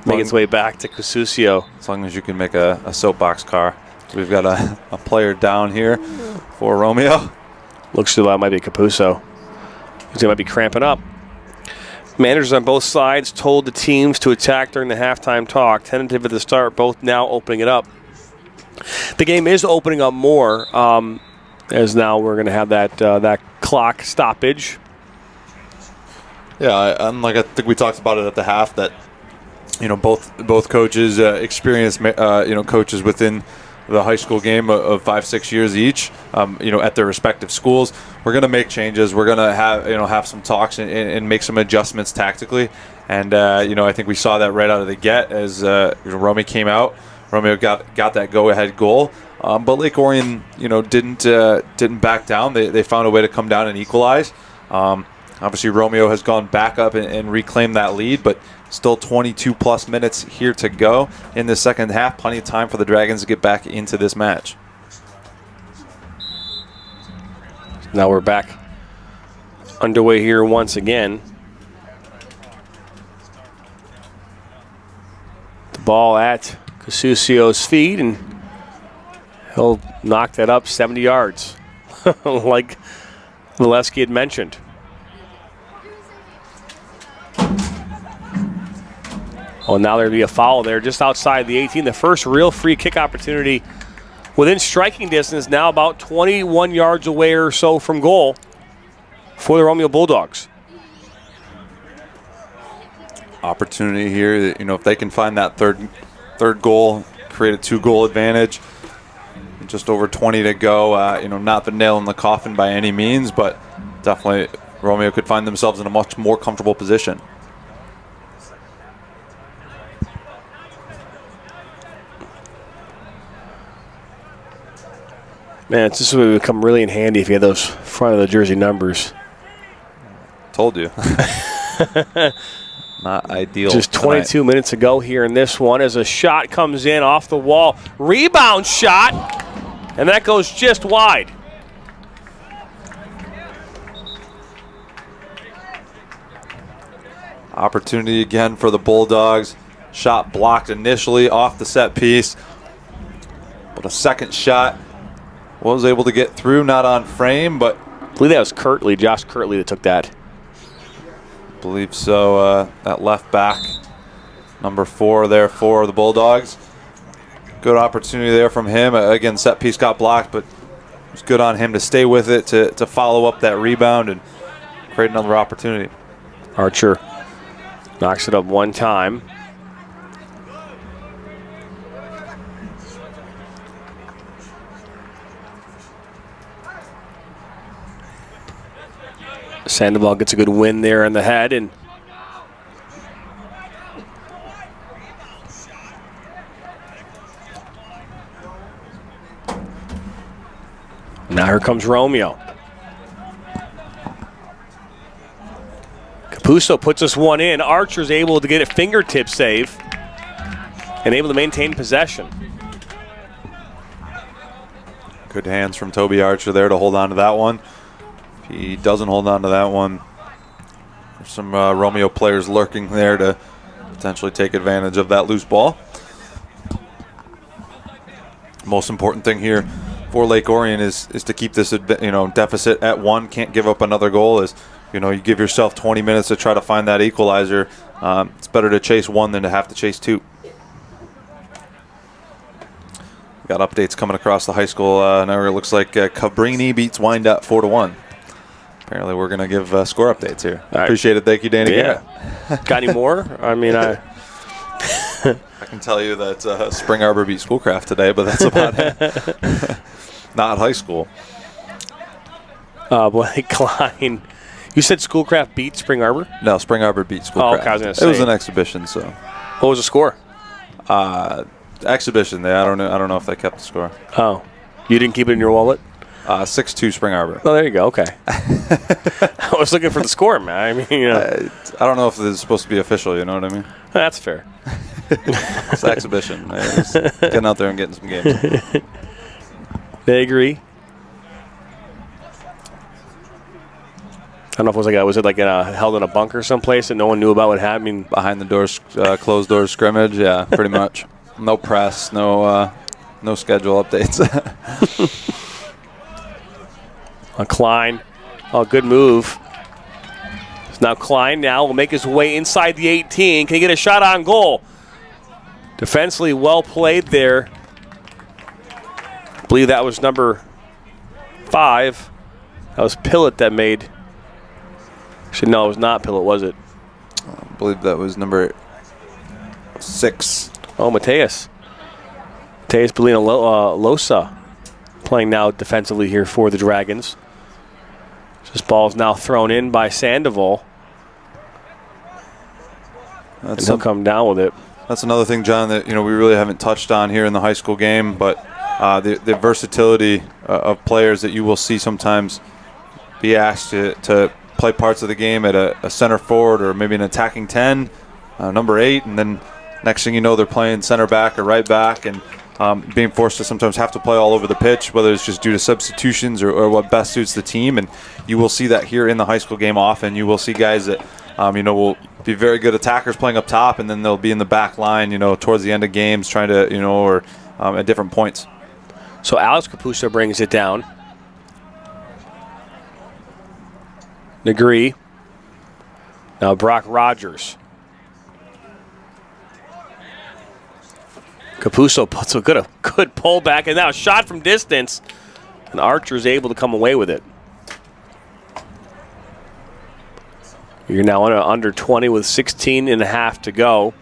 makes its way back to Casuccio. As long as you can make a soapbox car. We've got a player down here for Romeo. Looks like that might be Capuzzo. He might be cramping up. Managers on both sides told the teams to attack during the halftime talk. Tentative at the start, both now opening it up. The game is opening up more, as now we're going to have that clock stoppage. Yeah, I think we talked about it at the half that, you know, both coaches, experienced, coaches within the high school game of 5-6 years each, you know, at their respective schools. We're going to make changes. We're going to have some talks and make some adjustments tactically. And, you know, I think we saw that right out of the get as Romeo came out. Romeo got that go-ahead goal. But Lake Orion, you know, didn't back down. They found a way to come down and equalize. Obviously, Romeo has gone back up and reclaimed that lead, but still 22-plus minutes here to go in the second half. Plenty of time for the Dragons to get back into this match. Now we're back underway here once again. The ball at Casuccio's feet, and he'll knock that up 70 yards, like Valesky had mentioned. Well, now there'll be a foul there just outside the 18. The first real free kick opportunity within striking distance, now about 21 yards away or so from goal for the Romeo Bulldogs. Opportunity here, you know, if they can find that third goal, create a 2-goal advantage. Just over 20 to go. You know, not the nail in the coffin by any means, but definitely Romeo could find themselves in a much more comfortable position. Man, this would come really in handy if you had those front of the jersey numbers. Told you. Not ideal. Just 22 minutes ago here in this one as a shot comes in off the wall. Rebound shot, and that goes just wide. Opportunity again for the Bulldogs. Shot blocked initially off the set piece. But a second shot was able to get through, not on frame, but I believe that was Josh Kirtley that took that. I believe so. That left back, number 4 there for the Bulldogs. Good opportunity there from him. Again, set piece got blocked, but it was good on him to stay with it, to follow up that rebound and create another opportunity. Archer knocks it up one time. Sandoval gets a good win there in the head, and now here comes Romeo. Capuzzo puts us one in. Archer's able to get a fingertip save and able to maintain possession. Good hands from Toby Archer there to hold on to that one. If he doesn't hold on to that one, there's some Romeo players lurking there to potentially take advantage of that loose ball. Most important thing here for Lake Orion is to keep this deficit at 1. Can't give up another goal. As you give yourself 20 minutes to try to find that equalizer. It's better to chase 1 than to have to chase 2. Got updates coming across the high school network. It looks like Cabrini beats Wyandotte 4-1. Apparently, we're going to give score updates here. Appreciate it. Thank you, Danny. Yeah. Got any more? I mean, I can tell you that Spring Arbor beat Schoolcraft today, but that's about it. Not high school. Boy, Klein. You said Schoolcraft beat Spring Arbor? No, Spring Arbor beat Schoolcraft. Oh, okay, I was going to say. It was an exhibition, so. What was the score? Exhibition. I don't know if they kept the score. Oh, you didn't keep it in your wallet? 6-2 Spring Arbor. Oh, there you go. Okay. I was looking for the score, man. I mean, I don't know if this is supposed to be official. You know what I mean? That's fair. It's an exhibition. Just getting out there and getting some games. They agree. I don't know if it was held in a bunker someplace that no one knew about what happened? Behind the doors, closed doors scrimmage. Yeah, pretty much. No press, no schedule updates. Klein, good move. So now Klein will make his way inside the 18. Can he get a shot on goal? Defensively well played there. I believe that was number 5. That was Pillett that made. Actually, no, it was not Pillett, was it? I believe that was number 6. Oh, Mateus Belina Losa playing now defensively here for the Dragons. This ball is now thrown in by Sandoval. And he'll come down with it. That's another thing, John, that we really haven't touched on here in the high school game, but the versatility of players that you will see sometimes be asked to play parts of the game at a center forward or maybe an attacking 10, number 8, and then next thing you know they're playing center back or right back and being forced to sometimes have to play all over the pitch, whether it's just due to substitutions or what best suits the team. And you will see that here in the high school game often. You will see guys that will be very good attackers playing up top, and then they'll be in the back line, towards the end of games trying to, or at different points. So Alex Capuso brings it down. Negree. Now Brock Rogers. Capuso puts a good pull back, and now a shot from distance. And Archer's able to come away with it. You're now under 20 with 16 and a half to go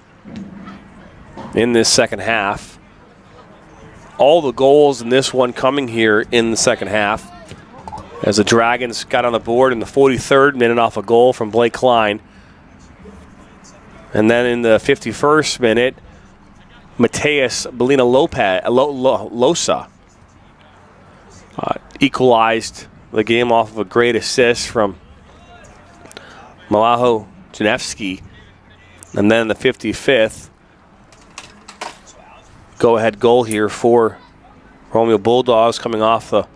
in this second half. All the goals in this one coming here in the second half, as the Dragons got on the board in the 43rd minute off a goal from Blake Klein. And then in the 51st minute, Mateus Belina Losa equalized the game off of a great assist from Malaho Janevsky. And then in the 55th, go-ahead goal here for Romeo Bulldogs, coming off the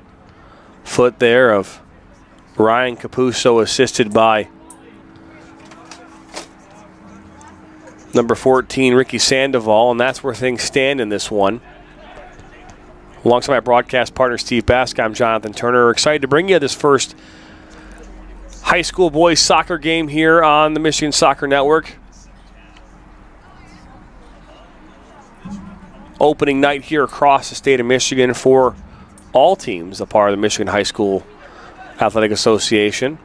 foot there of Ryan Capuso, assisted by number 14, Ricky Sandoval, and that's where things stand in this one. Alongside my broadcast partner, Steve Bask, I'm Jonathan Turner. We're excited to bring you this first high school boys soccer game here on the Michigan Soccer Network. Opening night here across the state of Michigan for all teams, a part of the Michigan High School Athletic Association.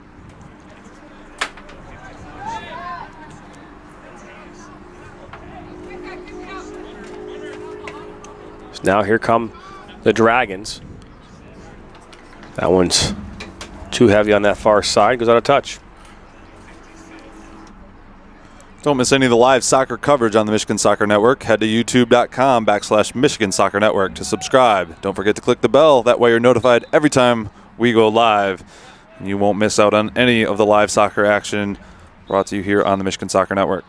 Now here come the Dragons. That one's too heavy on that far side, goes out of touch. Don't miss any of the live soccer coverage on the Michigan Soccer Network. Head to youtube.com/Michigan Soccer Network to subscribe. Don't forget to click the bell. That way you're notified every time we go live. And you won't miss out on any of the live soccer action brought to you here on the Michigan Soccer Network.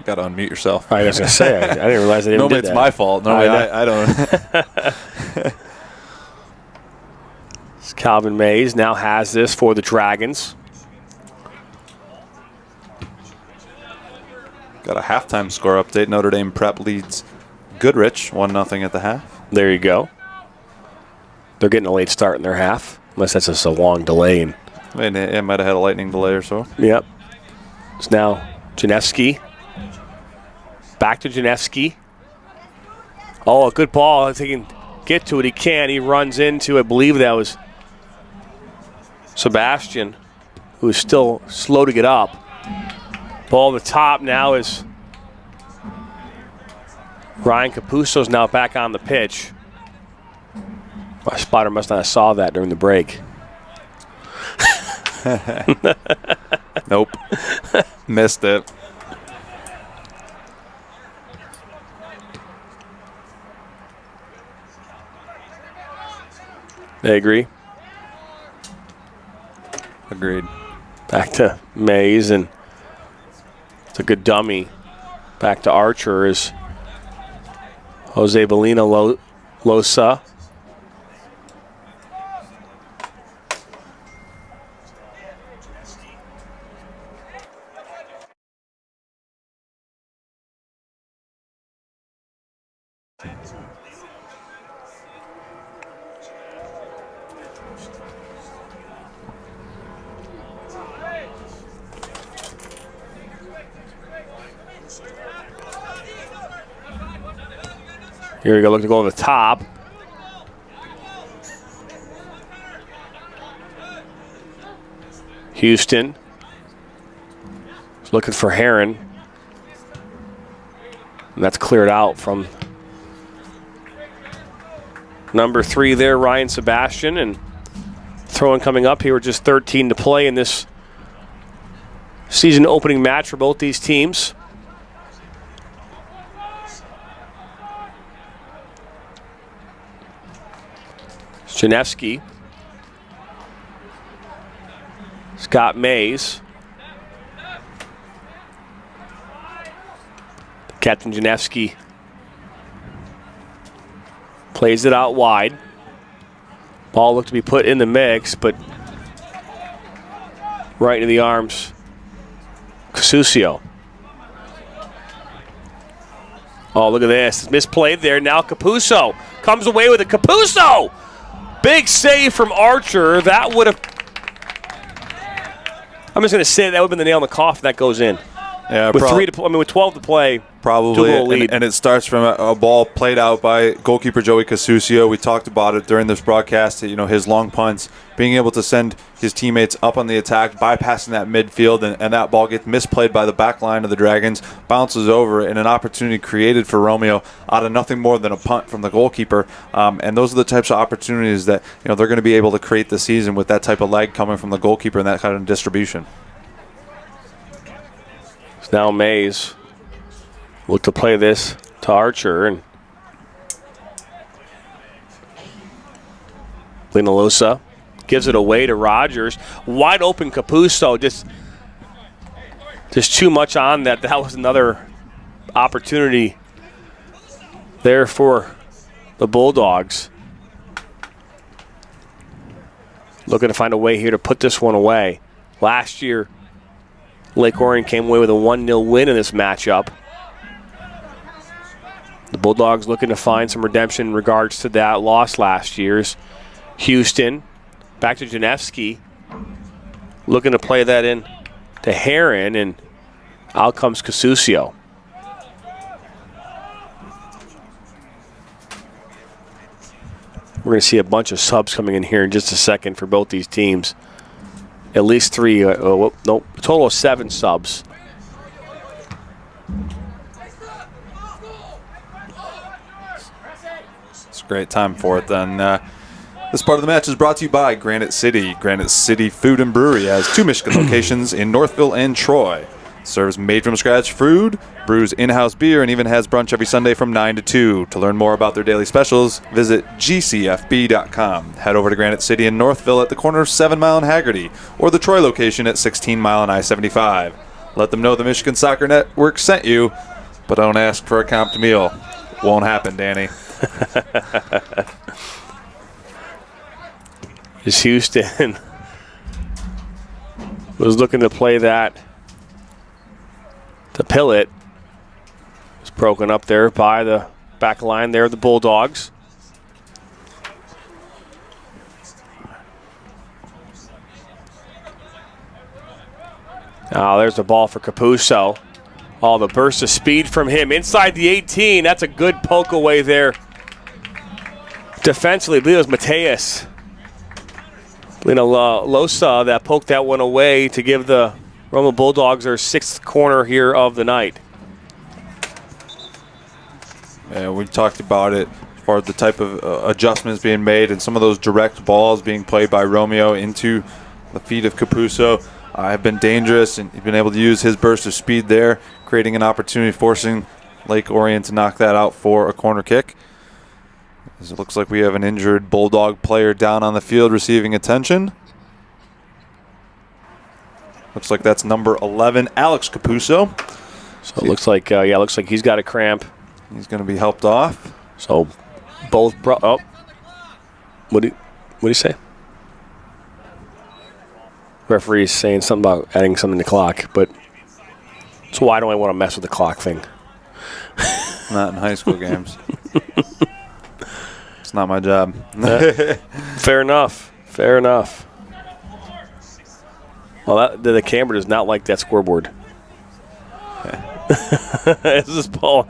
Got to unmute yourself. I was going to say, I didn't realize I didn't Normally do that. it's my fault. Normally I don't. Calvin Mays now has this for the Dragons. Got a halftime score update. Notre Dame Prep leads Goodrich 1-0 at the half. There you go. They're getting a late start in their half, unless that's just a long delay. And it might have had a lightning delay or so. Yep. It's now Janevsky. Back to Janevsky. Oh, a good ball. If he can get to it, he can. He runs into, I believe that was Sebastian, who is still slow to get up. Ball to the top now is Ryan Capuzzo's now back on the pitch. My spotter must not have saw that during the break. Nope. Missed it. They agree? Agreed. Back to Mays, and it's a good dummy. Back to Archer is Jose Belina Losa. Here we go, look to go on the top. Houston is looking for Heron. And that's cleared out from number 3 there, Ryan Sebastian. And throwing coming up here with just 13 to play in this season opening match for both these teams. Janevsky. Scott Mays. Captain Janevsky plays it out wide. Ball looked to be put in the mix, but right into the arms. Casuccio. Oh, look at this. Misplayed there. Now Capuzzo comes away with it. Capuzzo! Big save from Archer. That would have... I'm just going to say that would have been the nail in the coffin. That goes in. Yeah, with 12 to play, probably, lead. And it starts from a ball played out by goalkeeper Joey Casuccio. We talked about it during this broadcast. You know, his long punts, being able to send his teammates up on the attack, bypassing that midfield, and that ball gets misplayed by the back line of the Dragons, bounces over, and an opportunity created for Romeo out of nothing more than a punt from the goalkeeper. And those are the types of opportunities that they're going to be able to create this season with that type of leg coming from the goalkeeper and that kind of distribution. Now Mays look to play this to Archer, and Linalosa gives it away to Rogers. Wide open Capuzzo, just too much on that. That was another opportunity there for the Bulldogs. Looking to find a way here to put this one away. Last year, Lake Orion came away with a 1-0 win in this matchup. The Bulldogs looking to find some redemption in regards to that loss last year's. Houston, back to Janevsky, looking to play that in to Heron, and out comes Casuccio. We're going to see a bunch of subs coming in here in just a second for both these teams. At least 3, a total of 7 subs. It's a great time for it then. This part of the match is brought to you by Granite City. Granite City Food and Brewery has 2 Michigan locations in Northville and Troy. Serves made-from-scratch food, brews in-house beer, and even has brunch every Sunday from 9 to 2. To learn more about their daily specials, visit gcfb.com. Head over to Granite City in Northville at the corner of 7 Mile and Haggerty, or the Troy location at 16 Mile and I-75. Let them know the Michigan Soccer Network sent you, but don't ask for a comped meal. Won't happen, Danny. Is Houston was looking to play that to Pillett. Broken up there by the back line there, the Bulldogs. There's the ball for Capuzzo. Oh, the burst of speed from him inside the 18. That's a good poke away there. Defensively, I believe it was Mateus. Losa that poked that one away to give the Roma Bulldogs their 6th corner here of the night. Yeah, we talked about it as far as the type of adjustments being made and some of those direct balls being played by Romeo into the feet of Capuzzo have been dangerous, and he's been able to use his burst of speed there, creating an opportunity, forcing Lake Orion to knock that out for a corner kick. As it looks like we have an injured Bulldog player down on the field receiving attention. Looks like that's number 11, Alex Capuzzo. So it looks like, looks like he's got a cramp. He's going to be helped off. So both what do you say? Referee's saying something about adding something to the clock, but so why do I want to mess with the clock thing? Not in high school games. It's not my job. Fair enough. Fair enough. Well, the camera does not like that scoreboard. This is Paul.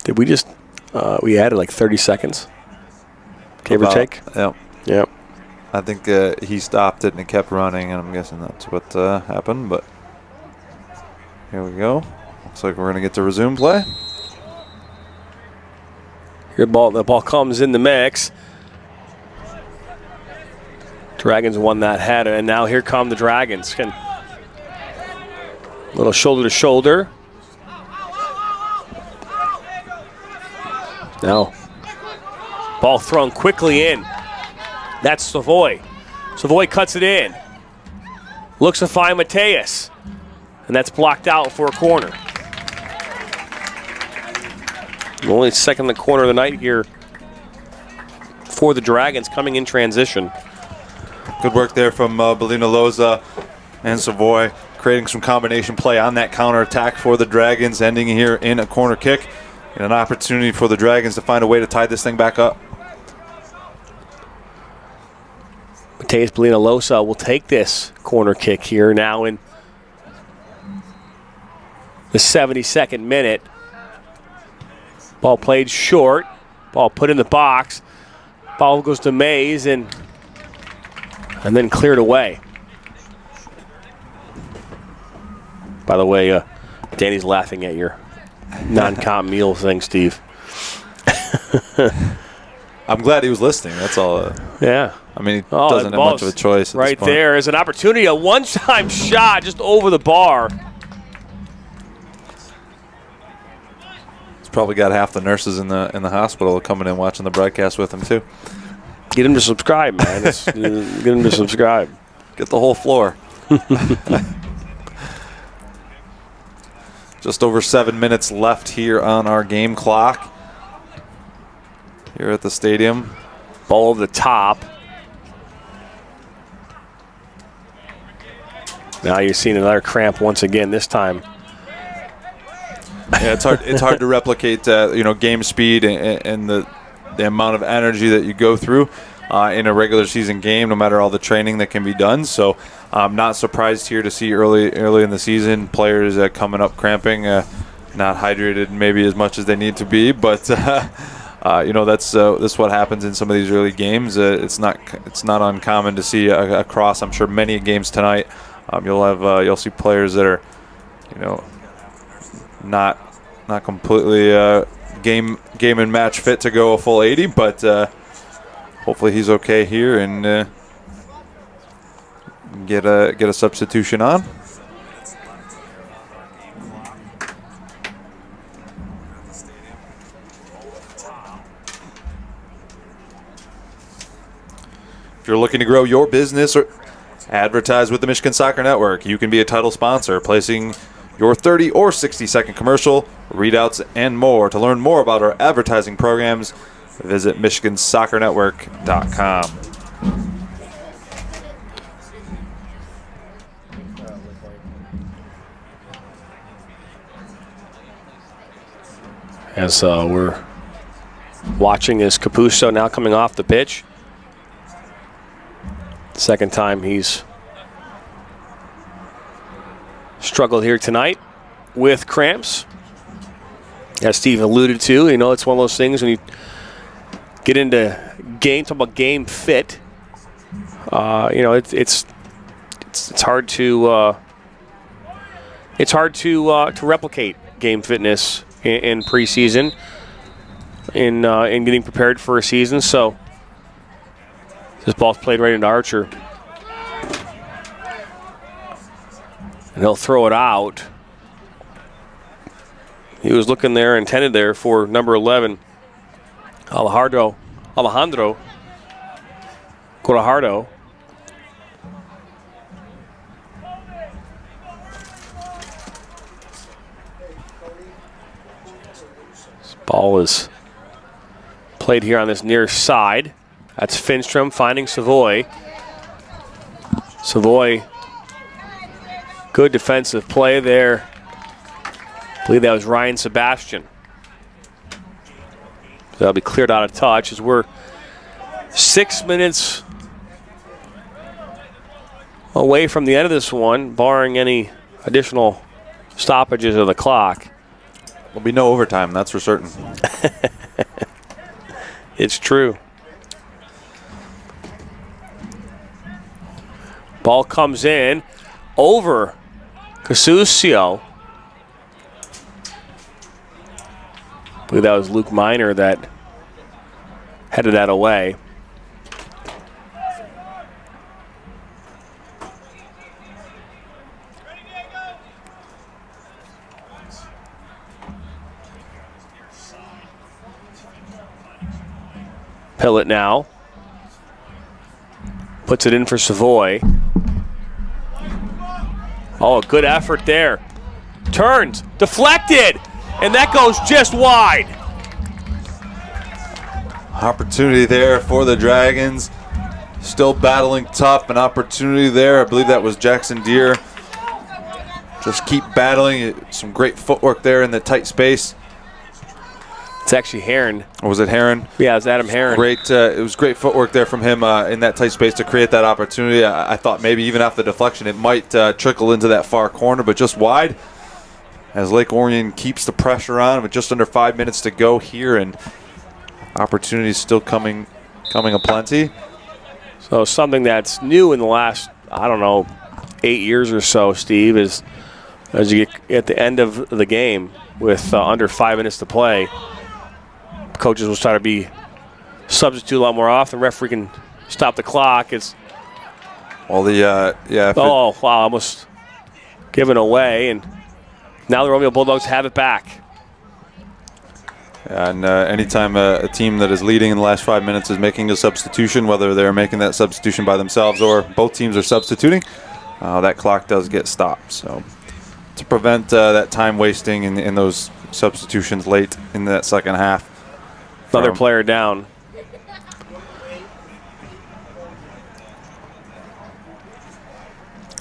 Did we just we added like 30 seconds? Give or take? Yep. Yep. I think he stopped it and it kept running, and I'm guessing that's what happened, but here we go. Looks like we're going to get to resume play. Good ball. The ball comes in the mix. Dragons won that header, and now here come the Dragons. Little shoulder to shoulder. Now, ball thrown quickly in. That's Savoy. Savoy cuts it in. Looks to find Mateus. And that's blocked out for a corner. Only second in the corner of the night here for the Dragons coming in transition. Good work there from Belina Loza and Savoy, creating some combination play on that counterattack for the Dragons, ending here in a corner kick. And an opportunity for the Dragons to find a way to tie this thing back up. Mateus Belina Loza will take this corner kick here now in the 72nd minute. Ball played short. Ball put in the box. Ball goes to Mays and then cleared away. By the way, Danny's laughing at your non-comp meal thing, Steve. I'm glad he was listening. That's all. Yeah. I mean, he doesn't have much of a choice. Right there is an opportunity, a one-time shot just over the bar. He's probably got half the nurses in the hospital coming in watching the broadcast with him too. Get him to subscribe, man. Get him to subscribe. Get the whole floor. Just over 7 minutes left here on our game clock. Here at the stadium. Ball over the top. Now you're seeing another cramp once again, this time. Yeah, it's hard to replicate game speed and the amount of energy that you go through in a regular season game, no matter all the training that can be done. So I'm not surprised here to see early in the season players coming up cramping, not hydrated maybe as much as they need to be, but that's what happens in some of these early games. It's not uncommon to see across, I'm sure, many games tonight. You'll see players that are not completely game and match fit to go a full 80, but hopefully he's okay here and get a substitution on. If you're looking to grow your business or advertise with the Michigan Soccer Network, you can be a title sponsor, placing your 30 or 60-second commercial, readouts, and more. To learn more about our advertising programs, visit michigansoccernetwork.com. as we're watching is Capuso now coming off the pitch. Second time he's struggled here tonight with cramps. As Steve alluded to, it's one of those things when you get into game, talk about game fit. It's hard to replicate game fitness in preseason, in getting prepared for a season. So this ball's played right into Archer, and he'll throw it out. He was looking there, intended there for number 11, Alejandro Guajardo. This ball is played here on this near side. That's Finstrom finding Savoy. Savoy, good defensive play there. I believe that was Ryan Sebastian. That'll be cleared out of touch as we're 6 minutes away from the end of this one, barring any additional stoppages of the clock. There'll be no overtime, that's for certain. It's true. Ball comes in over Casusio. I believe that was Luke Miner that headed that away. Pillett now puts it in for Savoy. Oh, good effort there. Turns, deflected, and that goes just wide. Opportunity there for the Dragons. Still battling tough. An opportunity there. I believe that was Jackson Deere. Just keep battling. Some great footwork there in the tight space. It's actually Heron. Or was it Heron? Yeah, it was Adam Heron. Great. It was great footwork there from him in that tight space to create that opportunity. I thought maybe even after the deflection it might trickle into that far corner, but just wide. As Lake Orion keeps the pressure on with just under 5 minutes to go here, and opportunities still coming aplenty. So something that's new in the last, 8 years or so, Steve, is as you get at the end of the game with under 5 minutes to play, coaches will try to be substitute a lot more often. The referee can stop the clock. It's oh, wow, almost given away, and now the Romeo Bulldogs have it back. And anytime a team that is leading in the last 5 minutes is making a substitution, whether they're making that substitution by themselves or both teams are substituting, that clock does get stopped. So to prevent that time wasting in those substitutions late in that second half. Another player down.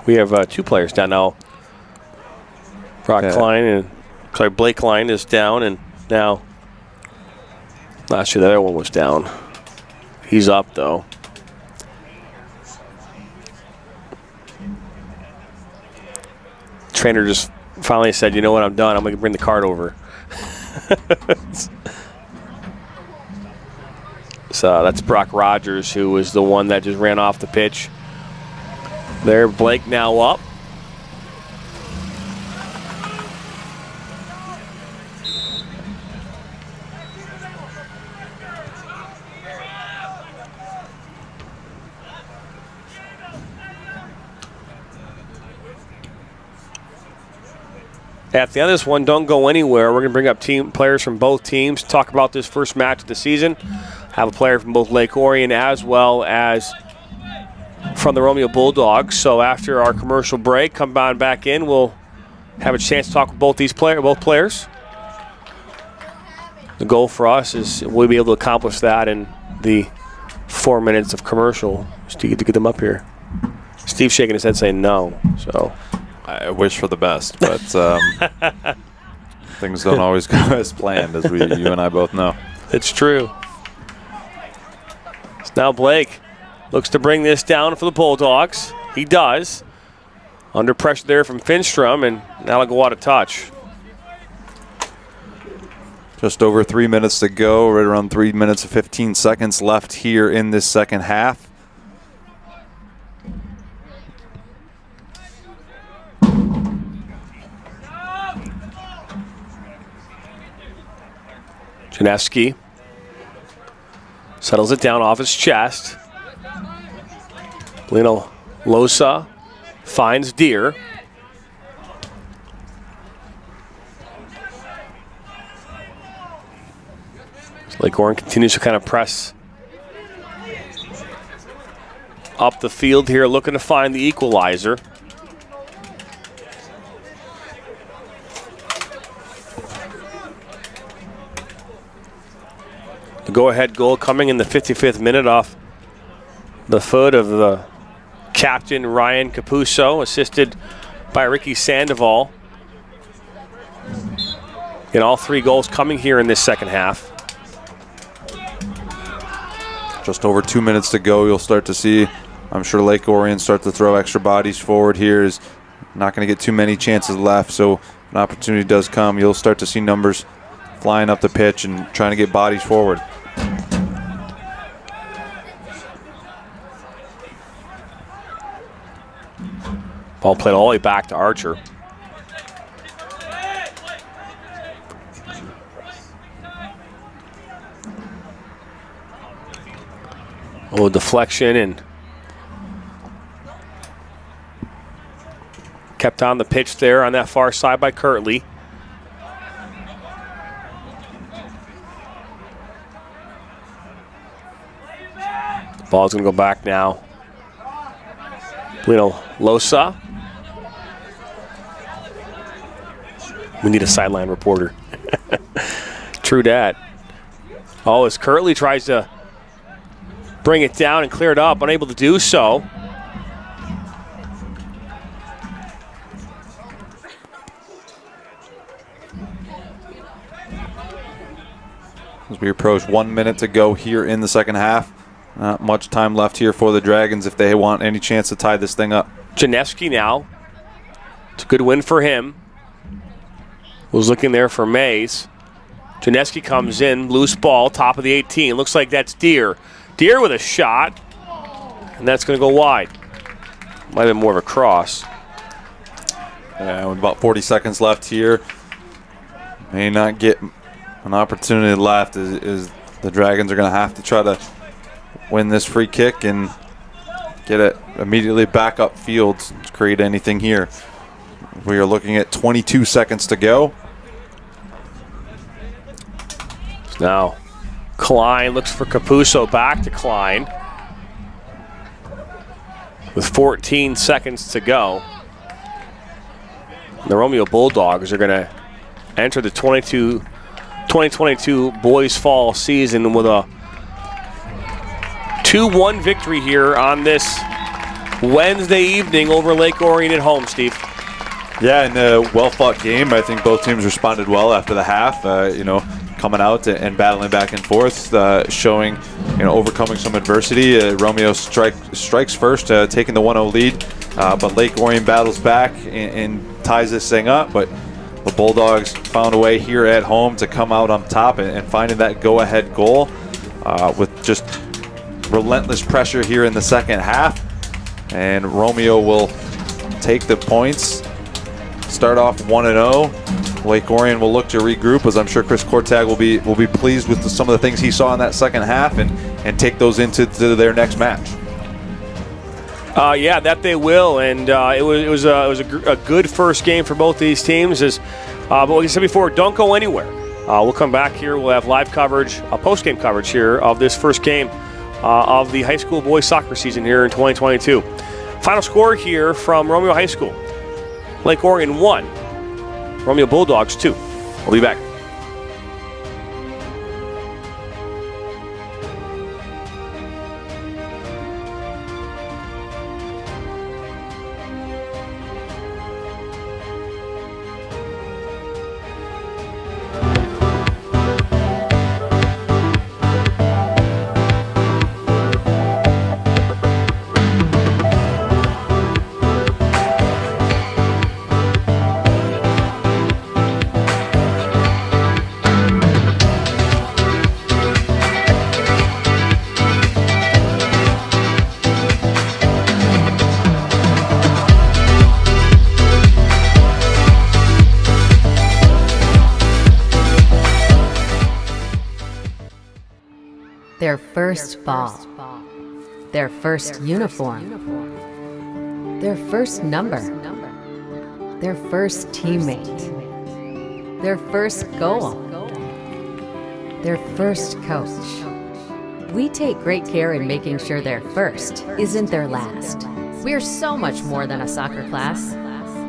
We have 2 players down now. Blake Klein is down, and now last year the other one was down. He's up though. Trainer just finally said, "You know what? I'm done. I'm going to bring the cart over." So that's Brock Rogers, who was the one that just ran off the pitch. There, Blake now up. At the end of this one, don't go anywhere. We're going to bring up team players from both teams, talk about this first match of the season. Have a player from both Lake Orion as well as from the Romeo Bulldogs. So after our commercial break, come on back in. We'll have a chance to talk with both players. The goal for us is we'll be able to accomplish that in the 4 minutes of commercial. Steve, to get them up here. Steve's shaking his head saying no. So I wish for the best, but Things don't always go as planned, as you and I both know. It's true. So now Blake looks to bring this down for the Bulldogs. He does. Under pressure there from Finstrom, and now it'll go out of touch. Just over 3 minutes to go, right around 3 minutes and 15 seconds left here in this second half. Janeski settles it down off his chest. Lino Losa finds Deer. Lake Orion continues to kind of press up the field here, looking to find the equalizer. The go-ahead goal coming in the 55th minute off the foot of the captain, Ryan Capuzzo, assisted by Ricky Sandoval. And all 3 goals coming here in this second half. Just over 2 minutes to go. You'll start to see, I'm sure, Lake Orion start to throw extra bodies forward here. Is not going to get too many chances left, so if an opportunity does come, you'll start to see numbers flying up the pitch and trying to get bodies forward. Ball played all the way back to Archer. Oh, deflection and kept on the pitch there on that far side by Kirtley. Ball's going to go back now. Lino Losa. We need a sideline reporter. True dat. Oh, as Kirtley tries to bring it down and clear it up, unable to do so. As we approach 1 minute to go here in the second half. Not much time left here for the Dragons if they want any chance to tie this thing up. Janeski now. It's a good win for him. Was looking there for Mays. Janeski comes in, loose ball, top of the 18. Looks like that's Deer. Deer with a shot, and that's going to go wide. Might have been more of a cross. Yeah, with about 40 seconds left here. May not get an opportunity left as the Dragons are going to have to try to win this free kick and get it immediately back up field to create anything here. We are looking at 22 seconds to go. Now, Klein looks for Capuzzo, back to Klein. With 14 seconds to go. The Romeo Bulldogs are going to enter the 2022 boys fall season with a 2-1 victory here on this Wednesday evening over Lake Orion at home, Steve. Yeah, and a well-fought game. I think both teams responded well after the half. Coming out and battling back and forth, showing, overcoming some adversity. Romeo strikes first, taking the 1-0 lead, but Lake Orion battles back and ties this thing up. But the Bulldogs found a way here at home to come out on top and finding that go-ahead goal with just relentless pressure here in the second half. And Romeo will take the points, start off 1-0. Lake Orion will look to regroup, as I'm sure Chris Kortag will be pleased with some of the things he saw in that second half and take those into their next match. Yeah, that they will, and it was a good first game for both these teams. But like I said before, don't go anywhere. We'll come back here. We'll have live coverage, post-game coverage here of this first game of the high school boys soccer season here in 2022. Final score here from Romeo High School: Lake Orion 1. Romeo Bulldogs 2. We'll be back. their first ball, their first uniform, their first number, their first teammate, their first goal, their first coach. We take great care in making sure their first isn't their last. We're so much more than a soccer class.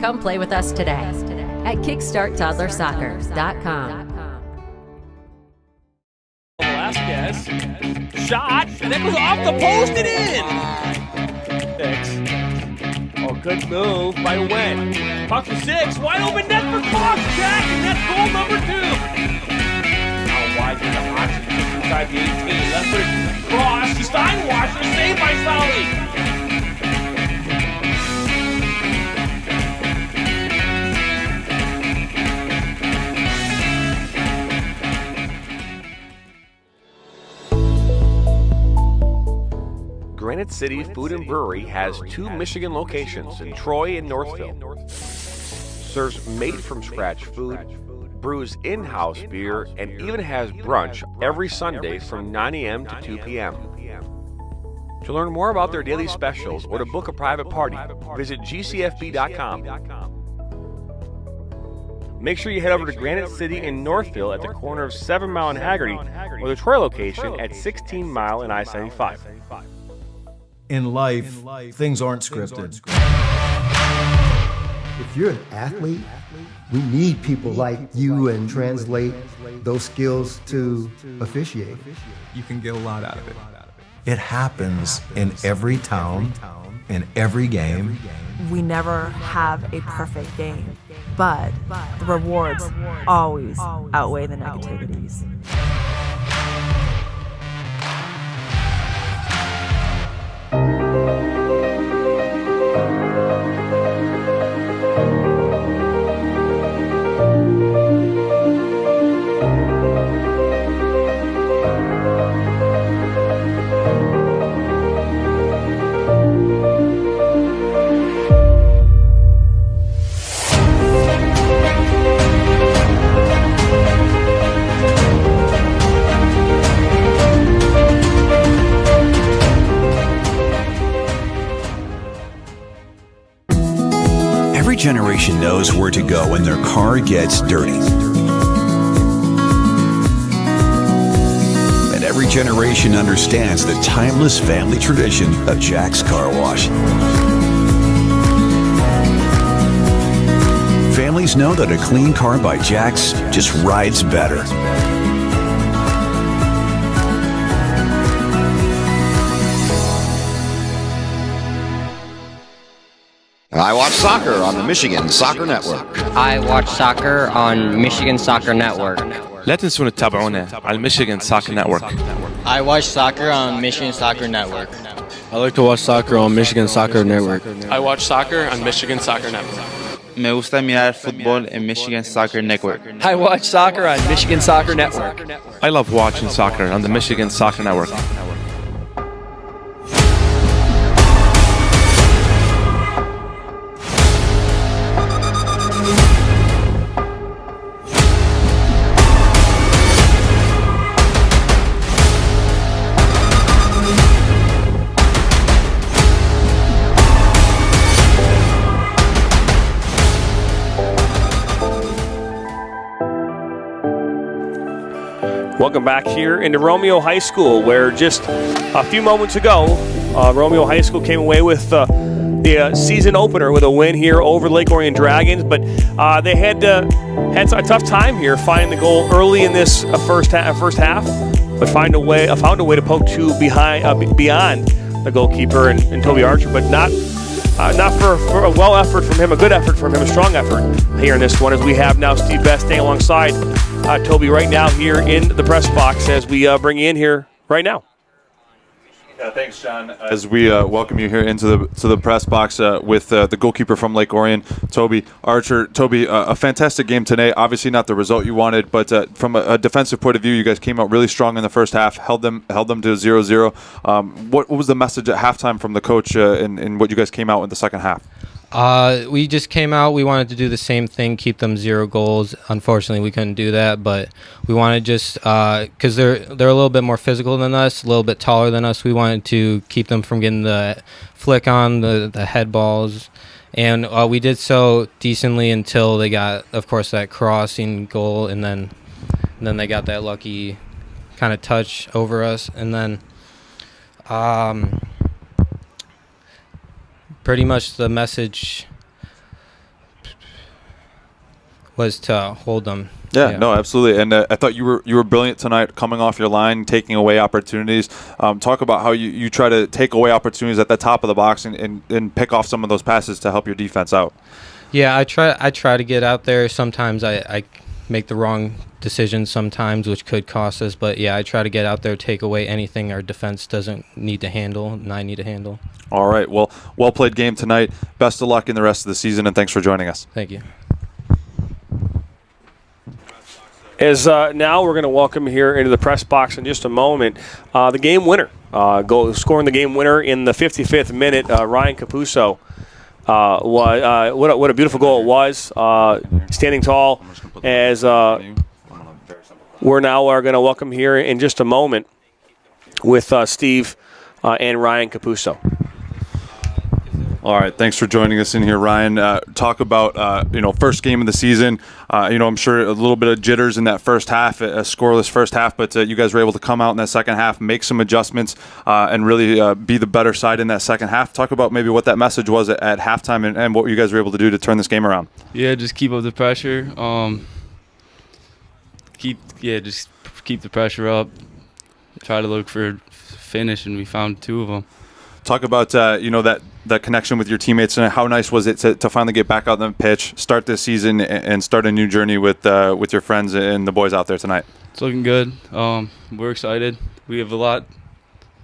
Come play with us today at kickstarttoddlersoccer.com. Velasquez, shot, and that goes off the post and in. Oh, good move by Wen. Puck to 6, wide open net for Fox, Jack, and that's goal number 2. Now wide to the option, just inside the 18, left foot cross to Steinwasser, saved by Solly. Granite City Food and Brewery has 2 Michigan locations in Troy and Northville. Serves made-from-scratch food, brews in-house beer, and even has brunch every Sunday from 9 a.m. to 2 p.m. To learn more about their daily specials or to book a private party, visit gcfb.com. Make sure you head over to Granite City in Northville at the corner of 7 Mile and Haggerty, or the Troy location at 16 Mile and I-75. In life, things aren't scripted. If you're an athlete, we need people like you and translate those skills to officiate. You can get a lot out of it. It happens in every town, in every game. We never have a perfect game, but the rewards always outweigh the negativities. Every generation knows where to go when their car gets dirty. And every generation understands the timeless family tradition of Jack's Car Wash. Families know that a clean car by Jack's just rides better. I watch soccer on the Michigan Soccer Network. I watch soccer on Michigan Soccer Network. لا تنسون تتابعونا على Michigan Soccer Network. I watch soccer on Michigan Soccer Network. I like to watch soccer on Michigan Soccer Network. I watch soccer on Michigan Soccer Network. Me gusta mirar fútbol en Michigan Soccer Network. I watch soccer on Michigan Soccer Network. I love watching soccer on the Michigan Soccer Network. Welcome back here into Romeo High School, where just a few moments ago, Romeo High School came away with the season opener with a win here over Lake Orion Dragons, but they had a tough time here finding the goal early in this first half, but found a way to poke two beyond the goalkeeper and Toby Archer, but not for a good effort from him, a strong effort here in this one, as we have now Steve Best staying alongside Toby right now here in the press box as we bring you in here right now. Yeah, thanks, John. As we welcome you here into the press box with the goalkeeper from Lake Orion, Toby Archer. Toby, a fantastic game today. Obviously not the result you wanted, but from a defensive point of view, you guys came out really strong in the first half, held them to 0-0. What was the message at halftime from the coach in what you guys came out in the second half? We just came out. We wanted to do the same thing, keep them 0 goals. Unfortunately, we couldn't do that, but we wanted just because they're a little bit more physical than us, a little bit taller than us. We wanted to keep them from getting the flick on the head balls, and we did so decently until they got, of course, that crossing goal, and then they got that lucky kind of touch over us, and then. Pretty much the message was to hold them. Yeah, no, absolutely. And I thought you were brilliant tonight, coming off your line, taking away opportunities. Talk about how you try to take away opportunities at the top of the box and pick off some of those passes to help your defense out. Yeah, I try to get out there. Sometimes I make the wrong decisions sometimes, which could cost us. But, yeah, I try to get out there, take away anything our defense doesn't need to handle and I need to handle. All right. Well played game tonight. Best of luck in the rest of the season, and thanks for joining us. Thank you. As now we're going to welcome here into the press box in just a moment the game winner. Scoring the game winner in the 55th minute, Ryan Capuzzo. What a beautiful goal it was. Standing tall as we're now going to welcome here in just a moment with Steve and Ryan Capuzzo. All right, thanks for joining us in here, Ryan. Talk about first game of the season. I'm sure a little bit of jitters in that first half, a scoreless first half, but you guys were able to come out in that second half, make some adjustments, and really be the better side in that second half. Talk about maybe what that message was at halftime and what you guys were able to do to turn this game around. Yeah, just keep up the pressure. Just keep the pressure up. Try to look for finish, and we found 2 of them. Talk about that connection with your teammates, and how nice was it to finally get back out on the pitch, start this season, and start a new journey with your friends and the boys out there tonight. It's looking good. We're excited. We have a lot.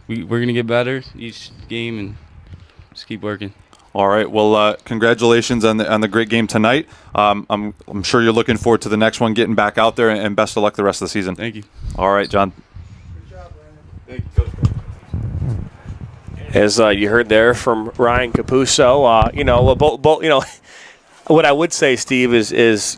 We're going to get better each game and just keep working. All right. Well, congratulations on the great game tonight. I'm sure you're looking forward to the next one, getting back out there, and best of luck the rest of the season. Thank you. All right, John. Good job, Brandon. Thank you, Coach. As you heard there from Ryan Capuzzo, what I would say, Steve, is as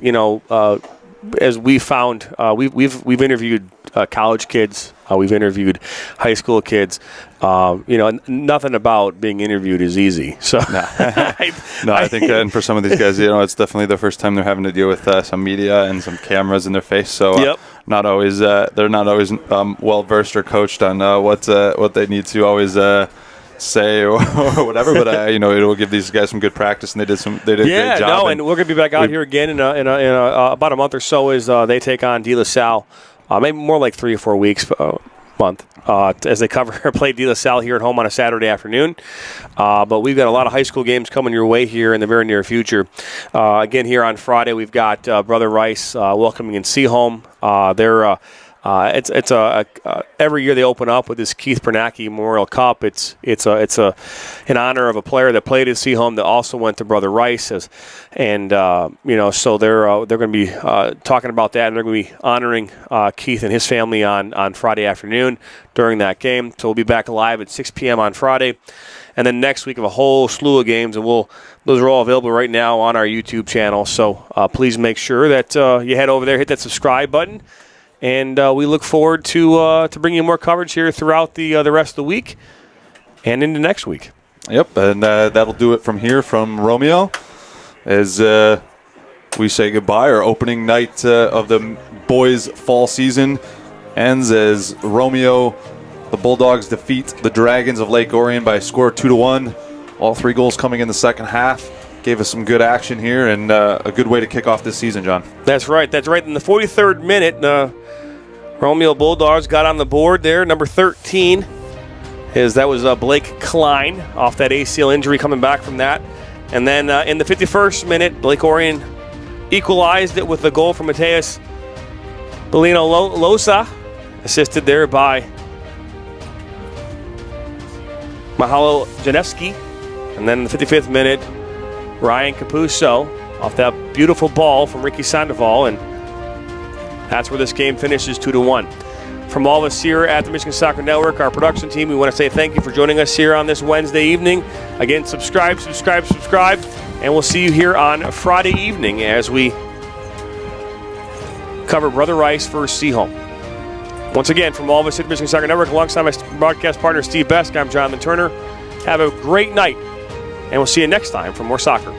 we found, we've interviewed college kids, we've interviewed high school kids. Nothing about being interviewed is easy. So I think and for some of these guys, it's definitely the first time they're having to deal with some media and some cameras in their face. So yep. They're not always well versed or coached on what they need to always say or whatever, but it will give these guys some good practice, and they did a great job. Yeah, and we're going to be back out here again in about a month or so as they take on De La Salle, maybe more like 3 or 4 weeks, month, as they play De La Salle here at home on a Saturday afternoon. But we've got a lot of high school games coming your way here in the very near future. Again, here on Friday, we've got Brother Rice welcoming in Seaholm. They're it's every year they open up with this Keith Bernacki Memorial Cup. It's in honor of a player that played at Seaholm that also went to Brother Rice, so they're going to be talking about that, and they're going to be honoring Keith and his family on Friday afternoon during that game. So we'll be back live at 6 p.m. on Friday, and then next week of a whole slew of games, and those are all available right now on our YouTube channel. So please make sure that you head over there, hit that subscribe button. And we look forward to bringing you more coverage here throughout the rest of the week and into next week. Yep, and that'll do it from here from Romeo as we say goodbye. Our opening night of the boys' fall season ends as Romeo, the Bulldogs, defeat the Dragons of Lake Orion by a score of 2-1. All 3 goals coming in the second half. Gave us some good action here and a good way to kick off this season, John. That's right. In the 43rd minute, Romeo Bulldogs got on the board there, number 13. That was Blake Klein off that ACL injury, coming back from that. And then in the 51st minute, Lake Orion equalized it with a goal from Mateus Belino Losa, assisted there by Mahalo Janevsky. And then in the 55th minute, Ryan Capuzzo off that beautiful ball from Ricky Sandoval, and that's where this game finishes 2-1. From all of us here at the Michigan Soccer Network, our production team, we want to say thank you for joining us here on this Wednesday evening. Again, subscribe, And we'll see you here on Friday evening as we cover Brother Rice versus Seaholm. Once again, from all of us at Michigan Soccer Network, alongside my broadcast partner Steve Besk, I'm Jonathan Turner. Have a great night, and we'll see you next time for more soccer.